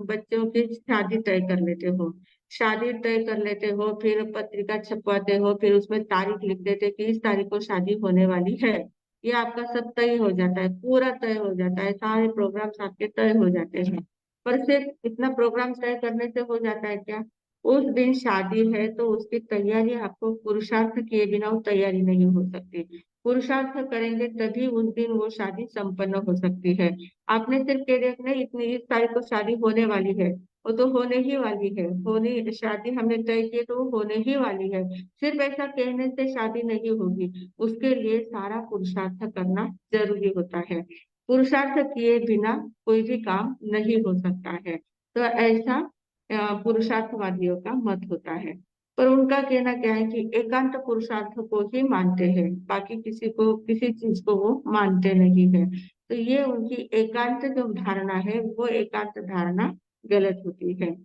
बच्चों की शादी तय कर लेते हो, शादी तय कर लेते हो, फिर पत्रिका छपवाते हो, फिर उसमें तारीख लिख देते कि इस तारीख को शादी होने वाली है। ये आपका सब तय हो जाता है, पूरा तय हो जाता है, सारे प्रोग्राम्स आपके तय हो जाते हैं। पर सिर्फ इतना प्रोग्राम तय करने से हो जाता है क्या? उस दिन शादी है तो उसकी तैयारी आपको पुरुषार्थ किए बिना वो तैयारी नहीं हो सकती। पुरुषार्थ करेंगे तभी उस दिन वो शादी संपन्न हो सकती है। आपने सिर्फ कह दिया कि नहीं इतनी इस तारीख को शादी होने वाली है, वो तो होने ही वाली है, होनी शादी हमने तय की है तो वो होने ही वाली है। सिर्फ ऐसा कहने से शादी नहीं होगी, उसके लिए सारा पुरुषार्थ करना जरूरी होता है। पुरुषार्थ किए बिना कोई भी काम नहीं हो सकता है। तो ऐसा पुरुषार्थवादियों का मत होता है। पर उनका कहना क्या है कि एकांत पुरुषार्थ को ही मानते हैं, बाकी किसी को, किसी चीज को वो मानते नहीं है। तो ये उनकी एकांत जो धारणा है वो एकांत धारणा गलत होती है।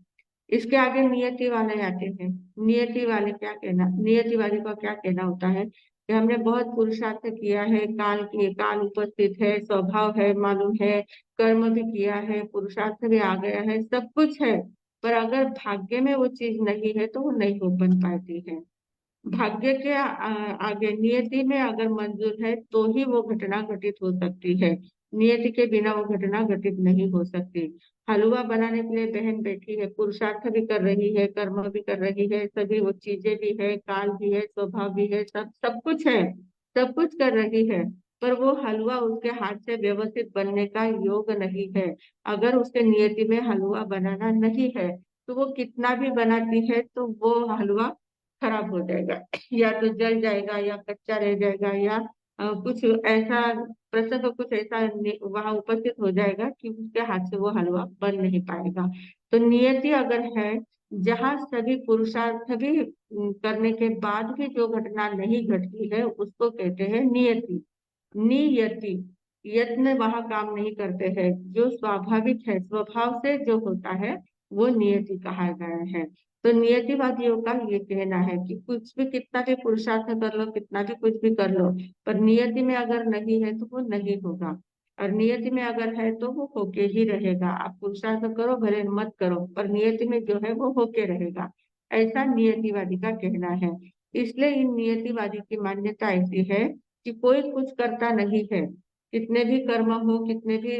इसके आगे नियति वाले आते हैं। नियति वाले क्या कहना, नियति वाले का क्या कहना होता है कि हमने बहुत पुरुषार्थ किया है, काल उपस्थित है, स्वभाव है, मालूम है, कर्म भी किया है, पुरुषार्थ भी आ गया है, सब कुछ है, पर अगर भाग्य में वो चीज नहीं है तो वो नहीं हो बन पाती है। भाग्य के आगे नियति में अगर मंजूर है तो ही वो घटना घटित हो सकती है, नियति के बिना वो घटना घटित नहीं हो सकती। हलवा बनाने के लिए बहन बैठी है, पुरुषार्थ भी कर रही है, कर्म भी कर रही है, सभी वो चीजें भी है, काल भी है, स्वभाव भी है, सब सब कुछ है, सब कुछ कर रही है, पर वो हलवा उसके हाथ से व्यवस्थित बनने का योग नहीं है, अगर उसके नियति में हलवा बनाना नहीं है। तो वो कितना भी बनाती है तो वो हलवा खराब हो जाएगा, या तो जल जाएगा, या कच्चा रह जाएगा, या कुछ ऐसा प्रसंग, कुछ ऐसा वहां उपस्थित हो जाएगा कि उसके हाथ से वो हलवा बन नहीं पाएगा। तो नियति अगर है, जहाँ सभी पुरुषार्थ भी करने के बाद भी जो घटना नहीं घटती है उसको कहते हैं नियति। नियति, यत्न वहां काम नहीं करते हैं, जो स्वाभाविक है, स्वभाव से जो होता है वो नियति कहा गया है। तो नियतिवादियों का ये कहना है कि कुछ भी, कितना भी पुरुषार्थ कर लो, कितना भी कुछ भी कर लो, पर नियति में अगर नहीं है तो वो नहीं होगा, और नियति में अगर है तो वो होके ही रहेगा। आप पुरुषार्थ करो भले मत करो, पर नियति में जो है वो होके रहेगा, ऐसा नियतिवादी का कहना है। इसलिए इन नियतिवादी की मान्यता ऐसी है कि कोई कुछ करता नहीं है, कितने भी कर्म हो, कितने भी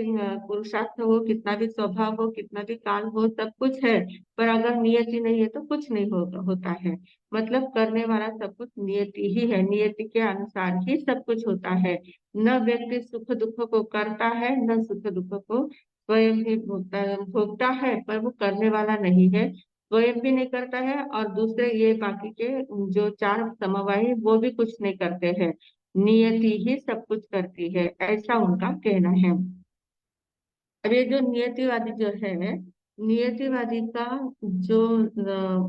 पुरुषार्थ हो, कितना भी स्वभाव हो, कितना भी काल हो, सब कुछ है, पर अगर नियति नहीं है तो कुछ नहीं होता है। मतलब करने वाला सब कुछ नियति ही है, नियति के अनुसार ही सब कुछ होता है। न व्यक्ति सुख दुख को करता है, न सुख दुख को स्वयं भी भोगता है, पर वो करने वाला नहीं है, स्वयं भी नहीं करता है, और दूसरे ये बाकी के जो चार समवायी वो भी कुछ नहीं करते हैं, नियति ही सब कुछ करती है, ऐसा उनका कहना है। अब ये जो नियतिवादी जो है, नियतिवादी का जो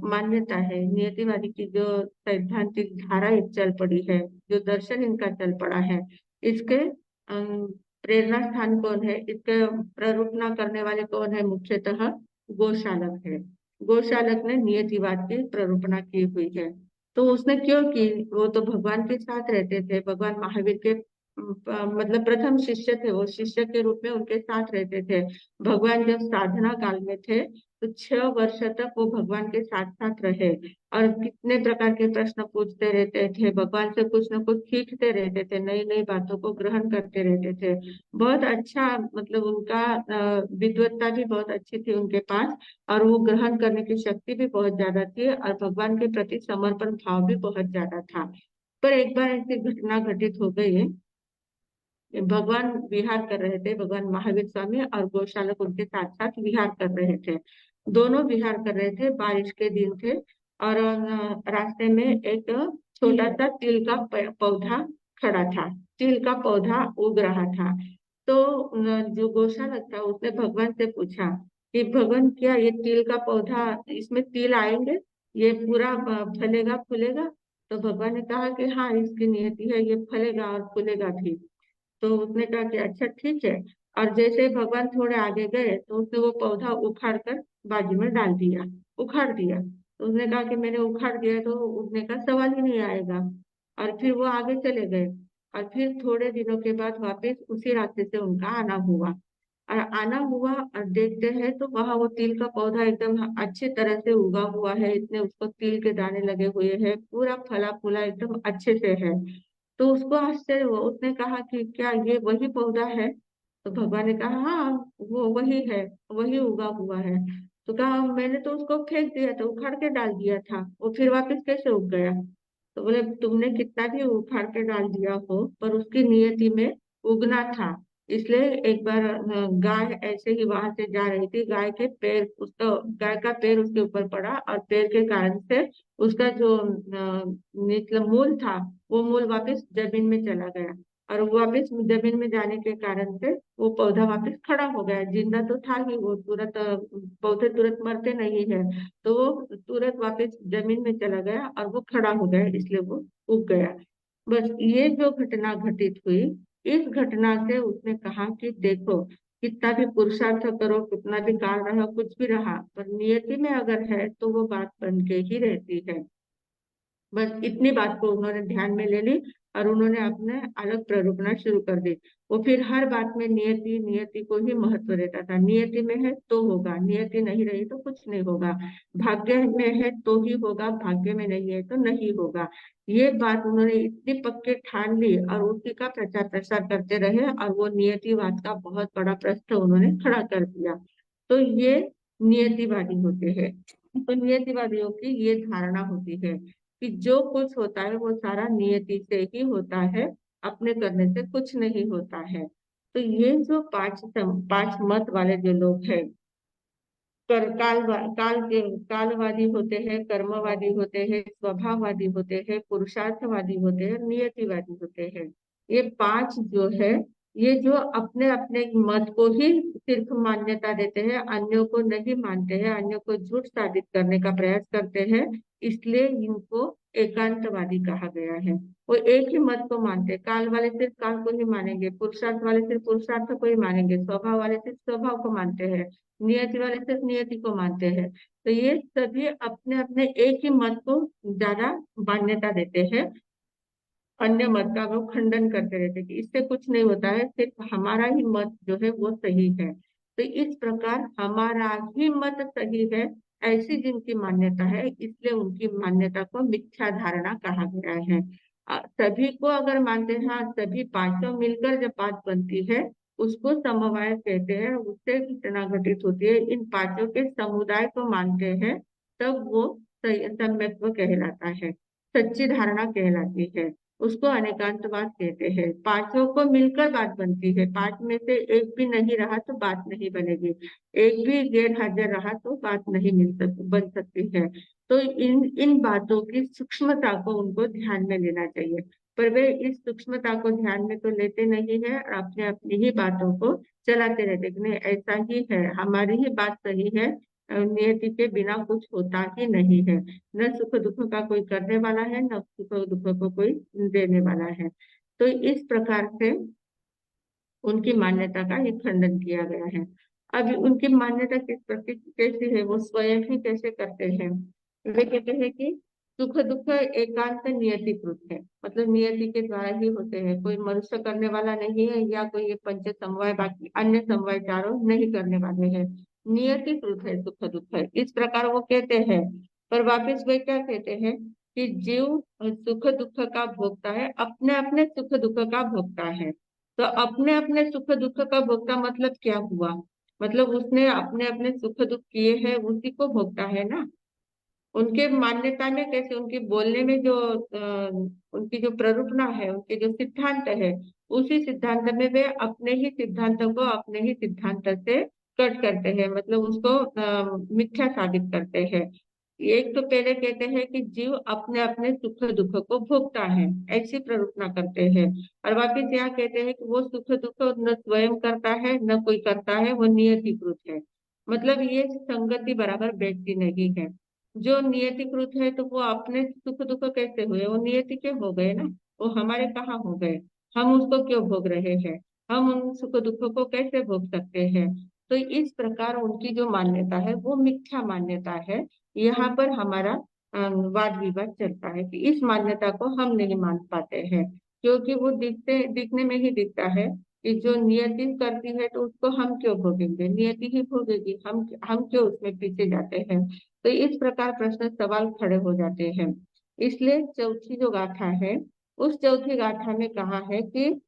मान्यता है, नियतिवादी की जो सैद्धांतिक धारा एक चल पड़ी है, जो दर्शन इनका चल पड़ा है, इसके प्रेरणा स्थान कौन है, इसके प्ररूपना करने वाले कौन है, मुख्यतः गोशालक है। गोशालक ने नियतिवाद की प्ररूपना की हुई है। तो उसने क्यों की? वो तो भगवान के साथ रहते थे, भगवान महावीर के मतलब प्रथम शिष्य थे, वो शिष्य के रूप में उनके साथ रहते थे। भगवान जब साधना काल में थे तो 6 वर्ष तक वो भगवान के साथ साथ रहे, और कितने प्रकार के प्रश्न पूछते रहते थे, भगवान से कुछ न कुछ सीखते रहते थे, नई नई बातों को ग्रहण करते रहते थे। बहुत अच्छा, मतलब उनका विद्वत्ता भी बहुत अच्छी थी उनके पास, और वो ग्रहण करने की शक्ति भी बहुत ज्यादा थी, और भगवान के प्रति समर्पण भाव भी बहुत ज्यादा था। पर एक बार ऐसी घटना घटित हो गई है, भगवान विहार कर रहे थे, भगवान महावीर स्वामी और गौशालक उनके साथ साथ विहार कर रहे थे। दोनों विहार कर रहे थे, बारिश के दिन थे, और रास्ते में एक छोटा सा तिल का पौधा खड़ा था, तिल का पौधा उग रहा था। तो जो गौशालक था उसने भगवान से पूछा कि भगवान, क्या ये तिल का पौधा, इसमें तिल आएंगे, ये पूरा फलेगा फूलेगा? तो भगवान ने कहा कि हाँ, इसकी नियति है, ये फलेगा और फूलेगा भी। तो उसने कहा कि अच्छा ठीक है। और जैसे ही भगवान थोड़े आगे गए तो उसने वो पौधा उखाड़ कर बाजू में डाल दिया, उखाड़ दिया। तो उसने कहा कि मैंने उखाड़ दिया तो उगने का सवाल ही नहीं आएगा। और फिर वो आगे चले गए, और फिर थोड़े दिनों के बाद वापस उसी रास्ते से उनका आना हुआ, और आना हुआ और देखते हैं तो वहां वो तिल का पौधा एकदम अच्छी तरह से उगा हुआ है, इतने उसको तिल के दाने लगे हुए हैं, पूरा फला फूला एकदम अच्छे से है। तो उसको आश्चर्य हुआ, उसने कहा कि क्या ये वही पौधा है? तो भगवान ने कहा हाँ, वो वही है, वही उगा हुआ है। तो कहा मैंने तो उसको फेंक दिया था, उखाड़ के डाल दिया था, वो फिर वापस कैसे उग गया? तो बोले तुमने कितना भी उखाड़ के डाल दिया हो, पर उसकी नियति में उगना था। इसलिए एक बार गाय ऐसे ही वहां से जा रही थी, गाय के पैर, उसका गाय का पैर उसके ऊपर पड़ा, और पैर के कारण से उसका जो निचला मूल था, वो मूल वापस जमीन में चला गया, और वो वापस जमीन में जाने के कारण से वो पौधा वापस खड़ा हो गया। जिंदा तो था ही वो, तुरंत पौधे तुरंत मरते नहीं है, तो वो तुरंत वापस जमीन में चला गया और वो खड़ा हो गया, इसलिए वो उग गया। बस ये जो घटना घटित हुई, इस घटना से उसने कहा कि देखो, कितना भी पुरुषार्थ करो, कितना भी काल रहा, कुछ भी रहा, पर नियति में अगर है तो वो बात बन के ही रहती है। बस इतनी बात को उन्होंने ध्यान में ले ली, और उन्होंने अपने अलग प्ररूपना शुरू कर दी। वो फिर हर बात में नियति नियति को ही महत्व देता था, नियति में है तो होगा, नियति नहीं रही तो कुछ नहीं होगा, भाग्य में है तो ही होगा, भाग्य में नहीं है तो नहीं होगा। ये बात उन्होंने इतनी पक्के ठान ली, और उसी का प्रचार प्रसार करते रहे, और वो नियतिवाद का बहुत बड़ा प्रश्न उन्होंने खड़ा कर दिया। तो ये नियतिवादी होते हैं। तो नियतिवादियों की ये धारणा होती है कि जो कुछ होता है वो सारा नियति से ही होता है, अपने करने से कुछ नहीं होता है। तो ये जो पांच मत वाले जो लोग हैं, कालवादी होते हैं, कर्मवादी होते हैं, स्वभाववादी होते हैं, पुरुषार्थवादी होते हैं, नियतिवादी होते हैं। ये पांच जो है, ये जो अपने अपने मत को ही सिर्फ मान्यता देते हैं, अन्यों को नहीं मानते हैं, अन्यों को झूठ साबित करने का प्रयास करते हैं, इसलिए इनको एकांतवादी कहा गया है। वो एक ही मत को मानते हैं। काल वाले सिर्फ काल को ही मानेंगे, पुरुषार्थ वाले सिर्फ पुरुषार्थ को ही मानेंगे, स्वभाव वाले सिर्फ स्वभाव को मानते हैं, नियति वाले सिर्फ नियति को मानते हैं। तो ये सभी अपने अपने एक ही मत को ज्यादा मान्यता देते हैं, अन्य मत का वो खंडन करते रहते हैं कि इससे कुछ नहीं होता है, सिर्फ हमारा ही मत जो है वो सही है। तो इस प्रकार हमारा ही मत सही है, ऐसी जिनकी मान्यता है, इसलिए उनकी मान्यता को मिथ्या धारणा कहा गया है। सभी को अगर मानते हैं, हाँ, सभी पांचों मिलकर जब बात बनती है, उसको समवाय कहते हैं, उससे घटना घटित होती है, इन पांचों के समुदाय को मानते हैं, तब वो सम्यक्त्व कहलाता है, सच्ची धारणा कहलाती है। उसको अनेकांतवाद कहते हैं। पांचों को मिलकर बात बनती है, पांच में से एक भी नहीं रहा तो बात नहीं बनेगी, एक भी गैर हाजिर रहा तो बात नहीं बन सकती है। तो इन इन बातों की सूक्ष्मता को उनको ध्यान में लेना चाहिए, पर वे इस सूक्ष्मता को ध्यान में तो लेते नहीं है और अपने अपनी ही बातों को चलाते रहते कि नहीं ऐसा ही है, हमारी ही बात सही है, नियति के बिना कुछ होता ही नहीं है, न सुख दुख का कोई करने वाला है, न सुख दुख को कोई देने वाला है। तो इस प्रकार से उनकी मान्यता का ही खंडन किया गया है। अब उनकी मान्यता किस प्रकार कैसी है, वो स्वयं ही कैसे करते हैं। वे कहते हैं कि सुख दुख एकांत नियतिकृत है, मतलब नियति के द्वारा ही होते हैं, कोई मनुष्य करने वाला नहीं है, या कोई ये पंच समवाय बाकी अन्य समवाय चारों नहीं करने वाले हैं, नियतिकृत है सुख दुख है, इस प्रकार वो कहते हैं। पर वापिस वे क्या कहते हैं कि जीव सुख दुख का भोगता है, अपने अपने सुख दुख का भोगता है। तो अपने अपने सुख दुख का भोगता मतलब क्या हुआ, मतलब उसने अपने अपने सुख दुख किए हैं, उसी को भोगता है ना। उनके मान्यता में कैसे, उनके बोलने में जो उनकी जो प्ररूपणा है, उनके जो सिद्धांत है, उसी सिद्धांत में वे अपने ही सिद्धांत को अपने ही सिद्धांत से कट करते हैं, मतलब उसको मिथ्या साबित करते हैं। एक तो पहले कहते हैं कि जीव अपने अपने सुख दुख को भोगता है, ऐसी प्ररूपणा करते हैं, और वापिस यहाँ कहते हैं कि वो सुख दुख न स्वयं करता है न कोई करता है, वो नियतिकृत है। मतलब ये संगति बराबर बैठती नहीं है। जो नियतिकृत है तो वो अपने सुख दुख कैसे हुए, वो नियति के हो गए ना, वो हमारे कहाँ हो गए, हम उसको क्यों भोग रहे हैं, हम उन सुख दुख को कैसे भोग सकते हैं। तो इस प्रकार उनकी जो मान्यता है वो मिथ्या मान्यता है। यहाँ पर हमारा वाद विवाद चलता है कि इस मान्यता को हम नहीं मान पाते हैं, क्योंकि वो दिखने में ही दिखता है कि जो नियति करती है तो उसको हम क्यों भोगेंगे, नियति ही भोगेगी, हम क्यों उसमें पीछे जाते हैं। तो इस प्रकार प्रश्न सवाल खड़े हो जाते हैं। इसलिए चौथी जो गाथा है, उस चौथी गाथा में कहा है कि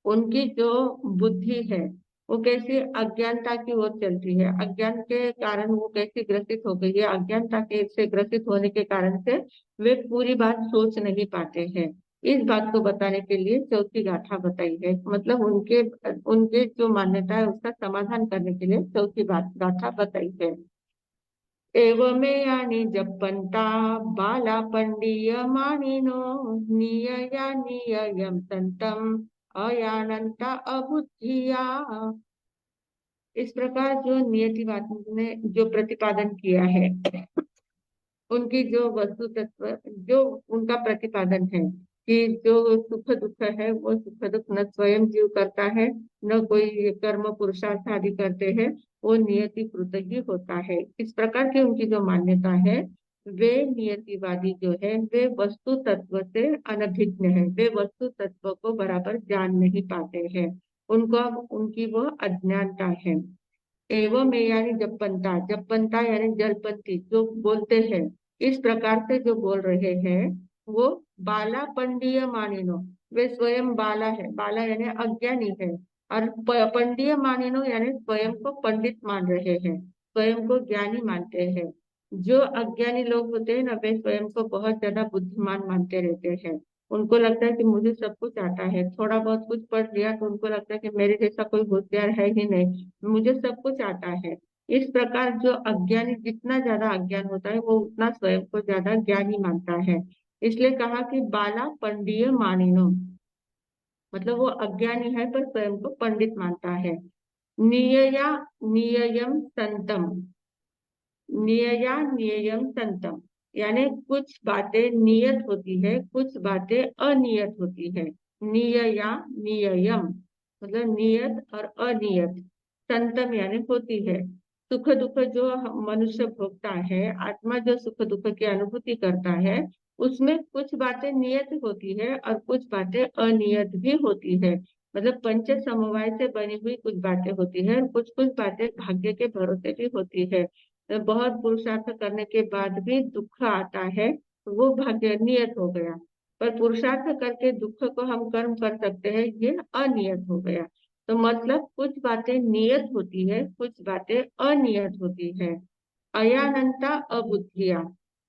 उनकी जो बुद्धि है वो कैसी अज्ञानता की ओर चलती है, अज्ञान के कारण वो कैसी ग्रसित हो गई है, अज्ञानता के से ग्रसित होने के कारण से वे पूरी बात सोच नहीं पाते हैं। इस बात को बताने के लिए चौथी गाथा बताई है, मतलब उनके उनके जो मान्यता है उसका समाधान करने के लिए चौथी बात गाथा बताई है। एवमेयानि जपन्ता बालापण्डीयमानिनो नियया निययं तन्तम् अयानन्ता अबुद्धिया। इस प्रकार जो नियतिवाद ने जो प्रतिपादन किया है, उनकी जो वस्तु तत्व जो उनका प्रतिपादन है कि जो सुख दुख है वो सुख दुख न स्वयं जीव करता है, न कोई कर्म पुरुषार्थ आदि करते हैं, वो नियति कृत ही होता है, इस प्रकार की उनकी जो मान्यता है। वे नियतिवादी जो है वे वस्तु तत्व से अनभिज्ञ है, वे वस्तु तत्व को बराबर जान नहीं पाते हैं, उनको उनकी वो अज्ञानता है। एवं यानी जपंता यानी जलपंथी जो बोलते हैं, इस प्रकार से जो बोल रहे हैं, वो बाला पंडीय मानिनो, वे स्वयं बाला है, बाला यानी अज्ञानी है, और पंडीय मानिनो यानी स्वयं को पंडित मान रहे हैं, स्वयं को ज्ञानी मानते हैं। जो अज्ञानी लोग होते हैं ना, वे स्वयं को बहुत ज्यादा बुद्धिमान मानते रहते हैं, उनको लगता है कि मुझे सब कुछ आता है, थोड़ा बहुत कुछ पढ़ लिया तो उनको लगता है कि मेरे जैसा कोई होशियार है ही नहीं, मुझे सब कुछ आता है। इस प्रकार जो अज्ञानी जितना ज्यादा अज्ञान होता है वो उतना स्वयं को ज्यादा ज्ञानी मानता है। इसलिए कहा कि बाला पंडिय मानिनो, मतलब वो अज्ञानी है पर स्वयं को पंडित मानता है। नियया निययम संतम, नियया निययम संतम, यानी कुछ बातें नियत होती है, कुछ बातें अनियत होती है। नियया निययम मतलब नियत और अनियत, संतम यानी होती है। सुख दुख जो मनुष्य भोगता है, आत्मा जो सुख दुख की अनुभूति करता है, उसमें कुछ बातें नियत होती है और कुछ बातें अनियत भी होती है। मतलब पंच समवाय से बनी हुई कुछ बातें होती है और कुछ कुछ बातें भाग्य के भरोसे भी होती है। बहुत पुरुषार्थ करने के बाद भी दुख आता है तो वो भाग्य नियत हो गया। पर पुरुषार्थ करके दुख को हम कर्म कर सकते हैं, ये अनियत हो गया। तो मतलब कुछ बातें नियत होती है, कुछ बातें अनियत होती है। अयानंता अबुद्धिया,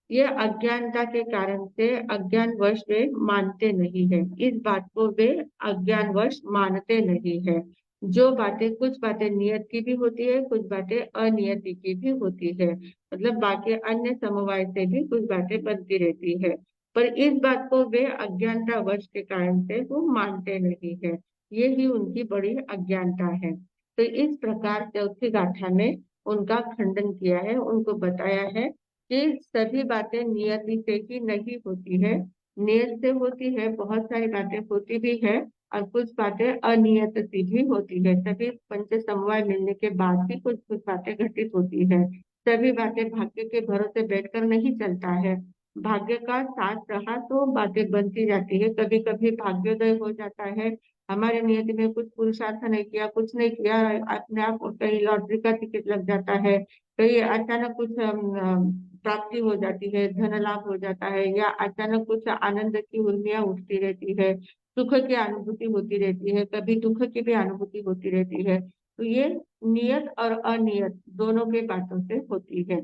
ये अज्ञानता के कारण से अज्ञानवश वे मानते नहीं है, इस बात को वे अज्ञानवश मानते नहीं है। जो बातें, कुछ बातें नियत की भी होती है, कुछ बातें अनियत की भी होती है, मतलब बाकी अन्य समवाय से भी कुछ बातें बनती रहती है। पर इस बात को वे अज्ञानता वश के कारण से वो मानते नहीं है, ये ही उनकी बड़ी अज्ञानता है। तो इस प्रकार चौथी गाथा में उनका खंडन किया है, उनको बताया है कि सभी बातें नियति से ही नहीं होती है, नियत से होती है, बहुत सारी बातें होती भी है और कुछ बातें अनियत सी भी होती है। सभी पंच समवाय मिलने के बाद भी कुछ कुछ बातें घटित होती है। सभी बातें भाग्य के भरोसे बैठकर नहीं चलता है, भाग्य का साथ रहा तो बातें बनती जाती है। कभी कभी भाग्योदय हो जाता है, हमारे नियति में कुछ पुरुषार्थ नहीं किया, कुछ नहीं किया, अपने आप कहीं लॉटरी का टिकट लग जाता है, कहीं अचानक कुछ प्राप्ति हो जाती है, धन लाभ हो जाता है, या अचानक कुछ आनंद की उर्मियां उठती रहती है, सुख की अनुभूति होती रहती है, कभी दुख की भी अनुभूति होती रहती है। तो ये नियत और अनियत दोनों के बातों से होती है।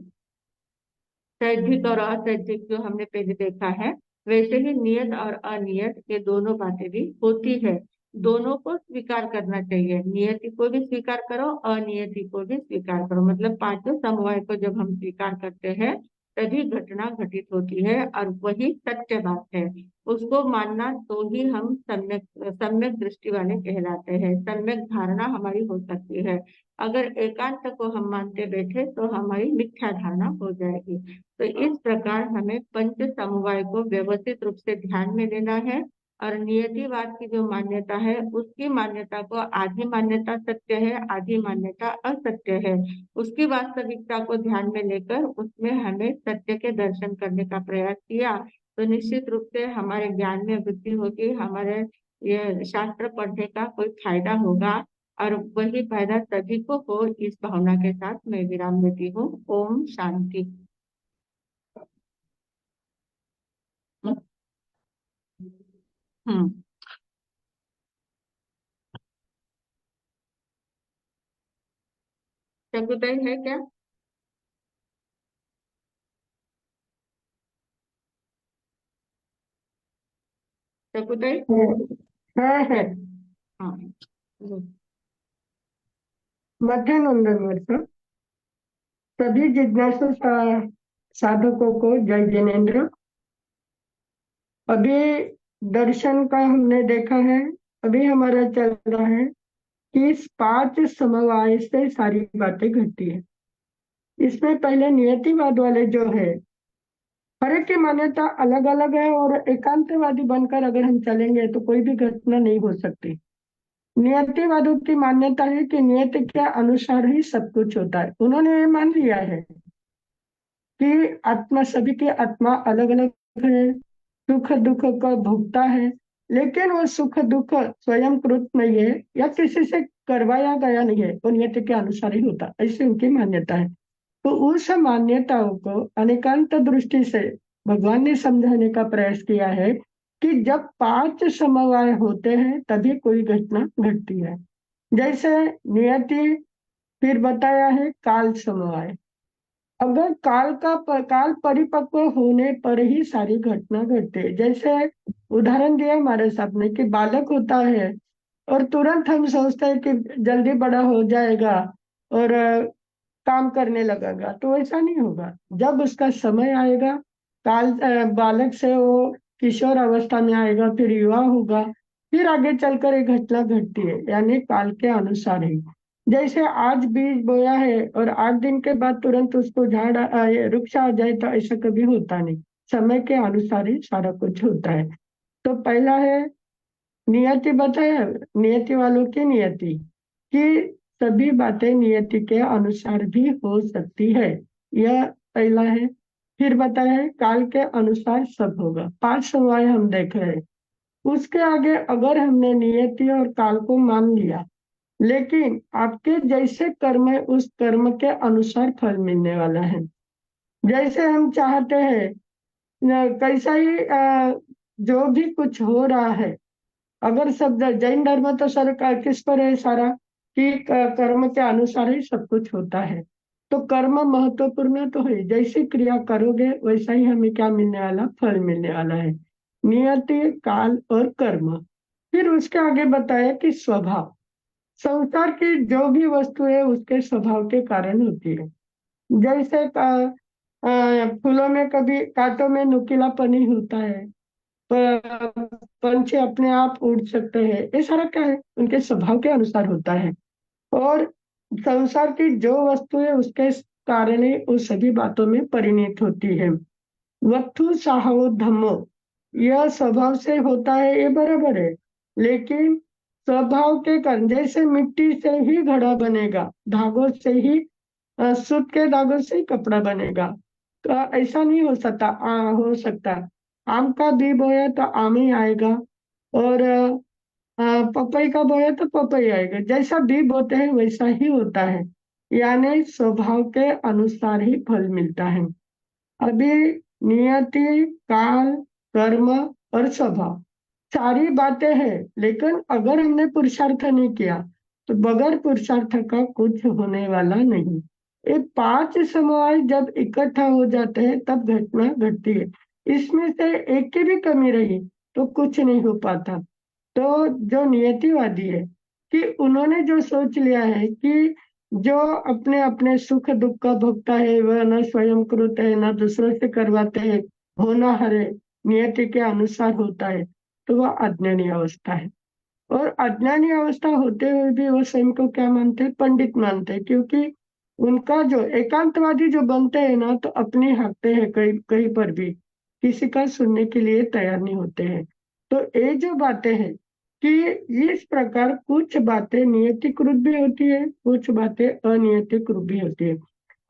तैद्धिक और अतैद्धिक जो हमने पहले देखा है, वैसे ही नियत और अनियत ये दोनों बातें भी होती है। दोनों को स्वीकार करना चाहिए, नियति को भी स्वीकार करो, अनियति को भी स्वीकार करो। मतलब पांचों समवाय को जब हम स्वीकार करते हैं तभी घटना घटित होती है और वही सत्य बात है। उसको मानना तो ही हम सम्यक सम्यक दृष्टि वाले कहलाते हैं, सम्यक धारणा हमारी हो सकती है। अगर एकांत को हम मानते बैठे तो हमारी मिथ्या धारणा हो जाएगी। तो इस प्रकार हमें पंच समवाय को व्यवस्थित रूप से ध्यान में लेना है और नियतिवाद की जो मान्यता है उसकी मान्यता को आधी मान्यता सत्य है, आधी मान्यता असत्य है, उसकी वास्तविकता को ध्यान में लेकर उसमें हमें सत्य के दर्शन करने का प्रयास किया तो निश्चित रूप से हमारे ज्ञान में वृद्धि होगी, हमारे ये शास्त्र पढ़ने का कोई फायदा होगा और वही फायदा सभी को हो। इस भावना के साथ मैं विराम देती हूँ। ओम शांति। हम्म। चकुताई है क्या? चकुताई है हाँ। मध्यानंदन वर्ष सभी जिज्ञासु साधकों को जय जिनेन्द्र। अभी दर्शन का हमने देखा है, अभी हमारा चल रहा है कि इस पांच समवाय से सारी बातें घटती है। इसमें पहले नियतिवाद वाले जो है, हर एक की मान्यता अलग अलग है और एकांतवादी बनकर अगर हम चलेंगे तो कोई भी घटना नहीं हो सकती। नियतिवादों की मान्यता है कि नियति के अनुसार ही सब कुछ होता है। उन्होंने ये मान लिया है कि आत्मा, सभी की आत्मा अलग अलग है, सुख दुख का भोगता है, लेकिन वो सुख दुख स्वयं कृत नहीं है या किसी से करवाया गया नहीं है, वो नियति के अनुसार ही होता, ऐसी उनकी मान्यता है। तो उस मान्यताओं को अनेकांत दृष्टि से भगवान ने समझाने का प्रयास किया है कि जब पांच समवाय होते हैं तभी कोई घटना घटती है। जैसे नियति, फिर बताया है काल समवाय। अगर काल परिपक्व होने पर ही सारी घटना घटती है। जैसे उदाहरण दिया हमारे सामने कि बालक होता है और तुरंत हम सोचते हैं कि जल्दी बड़ा हो जाएगा और काम करने लगेगा, तो ऐसा नहीं होगा। जब उसका समय आएगा, बालक से वो किशोर अवस्था में आएगा, फिर युवा होगा, फिर आगे चलकर एक घटना घटती है, यानी काल के अनुसार ही। जैसे आज बीज बोया है और 8 दिन के बाद तुरंत उसको वृक्ष आ जाए, तो ऐसा कभी होता नहीं। समय के अनुसार ही सारा कुछ होता है। तो पहला है नियति, बताया नियति वालों की नियति, कि सभी बातें नियति के अनुसार भी हो सकती है, यह पहला है। फिर बताया है काल के अनुसार सब होगा। 5 समवाय हम देख रहे हैं। उसके आगे अगर हमने नियति और काल को मान लिया, लेकिन आपके जैसे कर्म है उस कर्म के अनुसार फल मिलने वाला है। जैसे हम चाहते हैं कैसा ही जो भी कुछ हो रहा है, अगर सब जैन धर्म तो सर किस पर है सारा, कि कर्म के अनुसार ही सब कुछ होता है। तो कर्म महत्वपूर्ण तो है, जैसी क्रिया करोगे वैसा ही हमें क्या मिलने वाला, फल मिलने वाला है। नियति, काल और कर्म। फिर उसके आगे बताया कि स्वभाव, संसार की जो भी वस्तु है उसके स्वभाव के कारण होती है। जैसे फूलों में कभी कांटों में नुकीलापन होता है, पंछी अपने आप उड़ सकते हैं, ये सारा क्या है, उनके स्वभाव के अनुसार होता है। और संसार की जो वस्तु है उसके कारण ही उस सभी बातों में परिणत होती है। वत्थु साहो धम्मो, यह स्वभाव से होता है, ये बराबर है, लेकिन स्वभाव के कारण, जैसे मिट्टी से ही घड़ा बनेगा, धागों से ही सूत के धागों से ही कपड़ा बनेगा, तो ऐसा नहीं हो सकता। आम का बी बोया तो आम ही आएगा, और पपई का बोया तो पपई आएगा। जैसा बी बोते हैं वैसा ही होता है, यानी स्वभाव के अनुसार ही फल मिलता है। अभी नियति, काल, कर्म और स्वभाव सारी बातें हैं, लेकिन अगर हमने पुरुषार्थ नहीं किया तो बगैर पुरुषार्थ का कुछ होने वाला नहीं। ये 5 समवाय जब इकट्ठा हो जाते हैं तब घटना घटती है। इसमें से एक की भी कमी रही तो कुछ नहीं हो पाता। तो जो नियतिवादी है, कि उन्होंने जो सोच लिया है कि जो अपने अपने सुख दुख का भोगता है वह न स्वयं कृत है न दूसरों से करवाते हैं, होना हरे नियति के अनुसार होता है, तो वह अज्ञानी अवस्था है। और अज्ञानी अवस्था होते हुए भी वो स्वयं को क्या मानते हैं, पंडित मानते हैं, क्योंकि उनका जो एकांतवादी जो बनते हैं ना, तो अपने हाँकते हैं कहीं कहीं पर भी, किसी का सुनने के लिए तैयार नहीं होते हैं। तो ये जो बातें हैं कि इस प्रकार कुछ बातें नियतिकृत भी होती है, कुछ बातें अनियतिकृत भी होती है।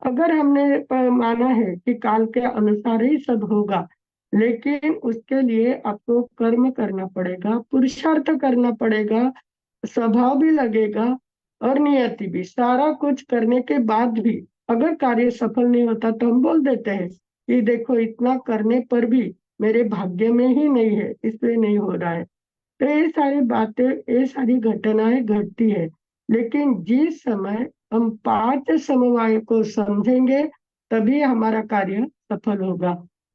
अगर हमने माना है कि काल के अनुसार ही सब होगा, लेकिन उसके लिए आपको कर्म करना पड़ेगा, पुरुषार्थ करना पड़ेगा, स्वभाव भी लगेगा और नियति भी, सारा कुछ करने के बाद भी अगर कार्य सफल नहीं होता तो हम बोल देते हैं कि देखो इतना करने पर भी मेरे भाग्य में ही नहीं है, इसलिए नहीं हो रहा है। तो ये सारी बातें, ये सारी घटनाएं घटती है, लेकिन जिस समय हम 5 समवाय को समझेंगे तभी हमारा कार्य सफल होगा।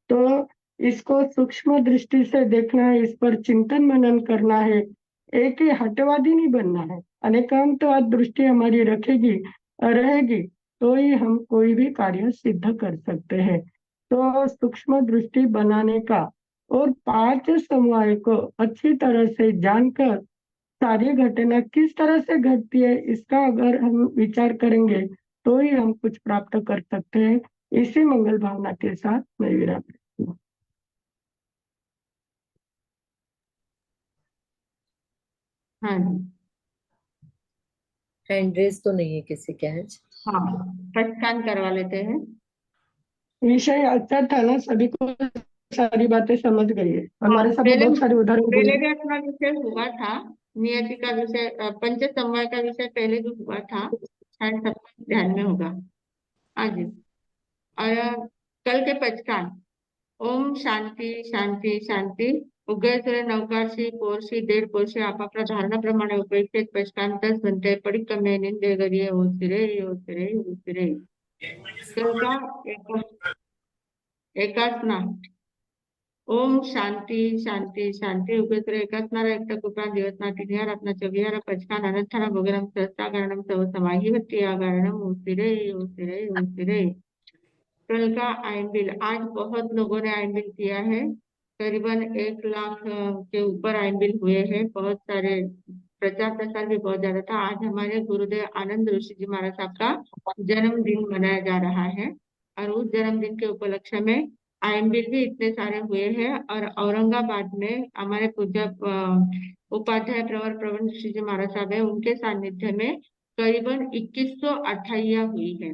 तो इसको सूक्ष्म दृष्टि से देखना है, इस पर चिंतन मनन करना है, एक ही हटवादी नहीं बनना है। अनेकांतवाद दृष्टि हमारी रहेगी तो ही हम कोई भी कार्य सिद्ध कर सकते हैं। तो सूक्ष्म दृष्टि बनाने का और 5 समवाय को अच्छी तरह से जानकर सारी घटना किस तरह से घटती है इसका अगर हम विचार करेंगे तो ही हम कुछ प्राप्त कर सकते हैं। इसी मंगल भावना के साथ मैं विराम लेती हूँ। हाँ जी। हैंड रेस तो नहीं है किसी के आज। हाँ, प्रस्थान करवा लेते हैं। विषय अच्छा था ना, सभी को सारी बातें समझ गई है। हाँ, हमारे सभी पहले बहुत सारे उदाहरण दिए। पहले भी अपना विषय हुआ था, नियति का विषय, पंच समवाय का विषय पहले भी हुआ था, शायद सबको ध्यान में होगा। हाँ जी। और कल के पचकान, ओम शांती शांती शांती, उगयसुर नवकारशी पोरशी देर पोरशी आपापल्या धारणाप्रमाणे उपयुक्त एक पचकान 10 घंटे पडिक कमे निंदे गरिये ओसिरे ओसिरे ओसिरे। कल का एकाच ना ओम शांति शांति शांति उपेत्र एकस्नार एक उपरांत दिवस नाटिनिया रत्नाच्या विहार पचकान अनंथना भोगरम सहस्त्रागरणम सव समाही वत्ती आगरणम उसिरे उसिरे उसिरे। कल का आयन बिल, आज बहुत लोगों ने आयन बिल किया है। करीबन 1 लाख के ऊपर आयन बिल हुए हैं। बहुत सारे प्रचार प्रसार भी बहुत ज्यादा था। आज हमारे गुरुदेव आनंद ऋषि जी महाराज साहब का जन्मदिन मनाया जा रहा है और उस जन्मदिन के उपलक्ष्य में आयन बिल भी इतने सारे हुए हैं। और औरंगाबाद में हमारे पूज्य उपाध्याय प्रवर प्रवण ऋषि जी महाराज साहब है, उनके सानिध्य में करीबन 2100 अठैया हुई है।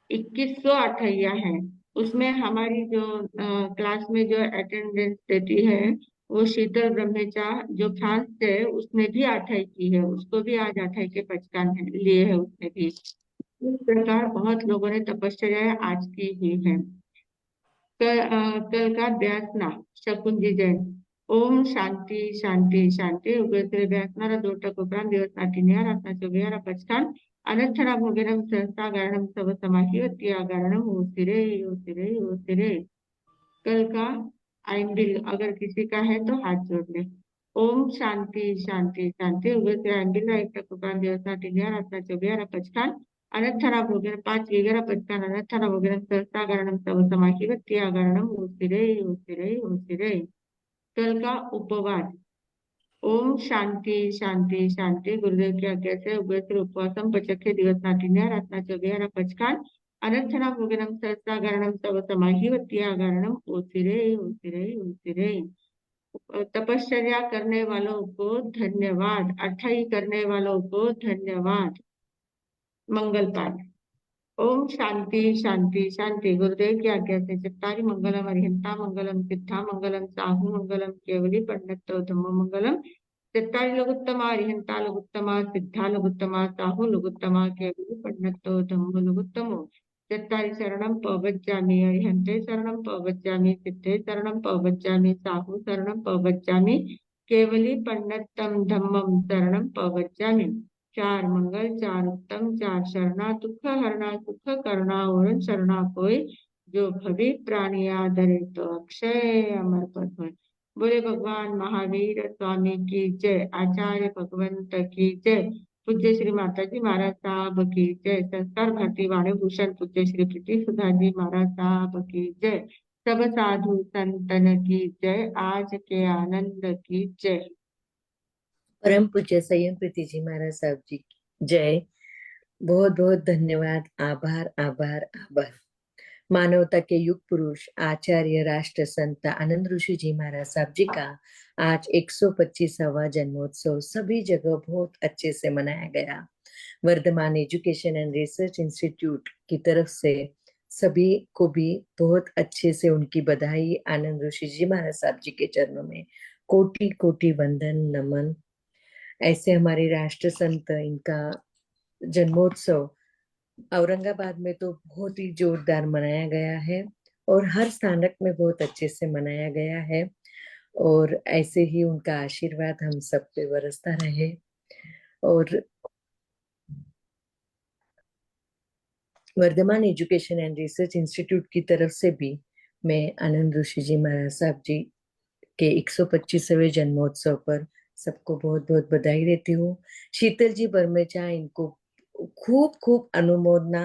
2100 अठैया है। उसमें हमारी जो क्लास में जो अटेंडेंस देती है वो शीतल ब्रह्मेचा जो फ्रांस से है, उसने भी अठाई की है। उसको भी आज अठाई के पचकान लिए है उसने भी। इस प्रकार बहुत लोगों ने तपश्चर्या आज की हुई है। कल का व्यासना शकुंजी जैन। ओम शांति शांति शांति उग्र व्यासनारा दोटक उपरांत दिवस नाटिनिया रत्नाच्या विहार पचकान अनंतरा भोगेरम सहस्ता गारणम सब समाही वत्ती गारणम ओसिरे ओसिरे ओसिरे। कल का आइन बिल अगर किसी का है तो हाथ जोड़ ले। ओम शांति शांति शांति उग्र आइन बिल एक उपरांत दिवस नाटिनिया रत्नाच्या विहार पचकान अनंतरा भोगेर 5 विहार पचकान अनंतरा भोगेरम सहस्ता गारणम सब समाही वत्ती गारणम ओसिरे ओसिरे ओसिरे। कल का उपवास। ओम शांति शांति शांति गुरुदेव की आज्ञा से उग्र उपवासम पचखे दिवस नाटिन्या रत्नाच्या विहार पचकान अनंतरा भोगनम सहस्रागरणम तव समाही वत्यागरणम ओसिरे ओसिरे ओसिरे। तपश्चर्या करने वालों को धन्यवाद, अठाई करने वालों को धन्यवाद। मंगल पाठ। ओम शांति शांति शांति गुरुदेव की आज्ञा से चत्तारी मंगलम अरिहंता मंगलम सिद्धा मंगलम साहू मंगलम केवली पंडितो धम्म मंगलम। चत्तारी लघुत्तमा अरिहंता लघुत्तमा सिद्धा लघुत्तमा साहू लघुत्तमा केवली पंडितो धम्म लघुत्तमो। चत्तारी शरणम पवज्जामि अरिहंते शरणम पवज्जामि सिद्धे शरणम पवज्जामि साहू शरणम पवज्जामि केवली पंडितम धम्मम शरणम पवज्जामि। 4 मंगल 4 उत्तम 4 शरणा दुख हरणा सुख करना और शरणा कोई जो भवि प्राणी आदरे तो अक्षय अमर पद होय। बोले भगवान महावीर स्वामी की जय। आचार्य भगवंत की जय। पूज्य श्री माता जी महाराज साहब की जय। संस्कार भारती वाणी भूषण पूज्य श्री प्रीति सुधा जी महाराज साहब की जय। सब साधु संतन की जय। आज के आनंद की जय। परम पूज्य संयम प्रीति जी महाराज साहब जी की जय। बहुत बहुत धन्यवाद, आभार आभार आभार। मानवता के युग पुरुष आचार्य राष्ट्र संत आनंद ऋषि जी महाराज साहब जी का आज 125वां जन्मोत्सव सभी जगह बहुत अच्छे से मनाया गया। Vardhaman education and research institute की तरफ से सभी को भी बहुत अच्छे से उनकी बधाई। आनंद ऋषि जी महाराज साहब जी के चरणों में कोटि कोटि वंदन नमन। ऐसे हमारे राष्ट्र संत, इनका जन्मोत्सव औरंगाबाद में तो बहुत ही जोरदार मनाया गया है और हर स्थानक में बहुत अच्छे से मनाया गया है। और ऐसे ही उनका आशीर्वाद हम सब पे बरसता रहे। और Vardhaman education and research institute की तरफ से भी मैं आनंद ऋषि जी महाराज साहब जी के 125वें जन्मोत्सव पर सबको बहुत बहुत बधाई देती हूँ। शीतल जी बर्मेचा, इनको खूब खूब अनुमोदना।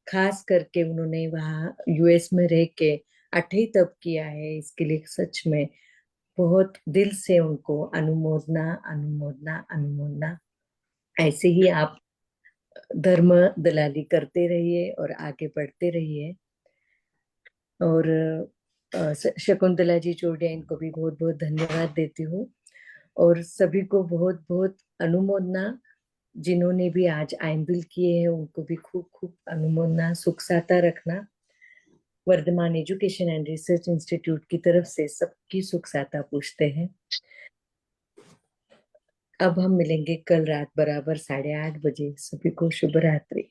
खास करके उन्होंने वहाँ यूएस में रह के 8वीं तप किया है, इसके लिए सच में बहुत दिल से उनको अनुमोदना अनुमोदना अनुमोदना। ऐसे ही आप धर्म दलाली करते रहिए और आगे बढ़ते रहिए। और शकुंतला जी चोटिया, इनको भी बहुत बहुत धन्यवाद देती हूँ। और सभी को बहुत बहुत अनुमोदना। जिन्होंने भी आज आइंबिल किए हैं उनको भी खूब खूब अनुमोदना। सुख साता रखना। Vardhaman education and research institute की तरफ से सबकी सुख साता पूछते हैं। अब हम मिलेंगे कल रात बराबर 8:30 बजे। सभी को शुभ रात्रि।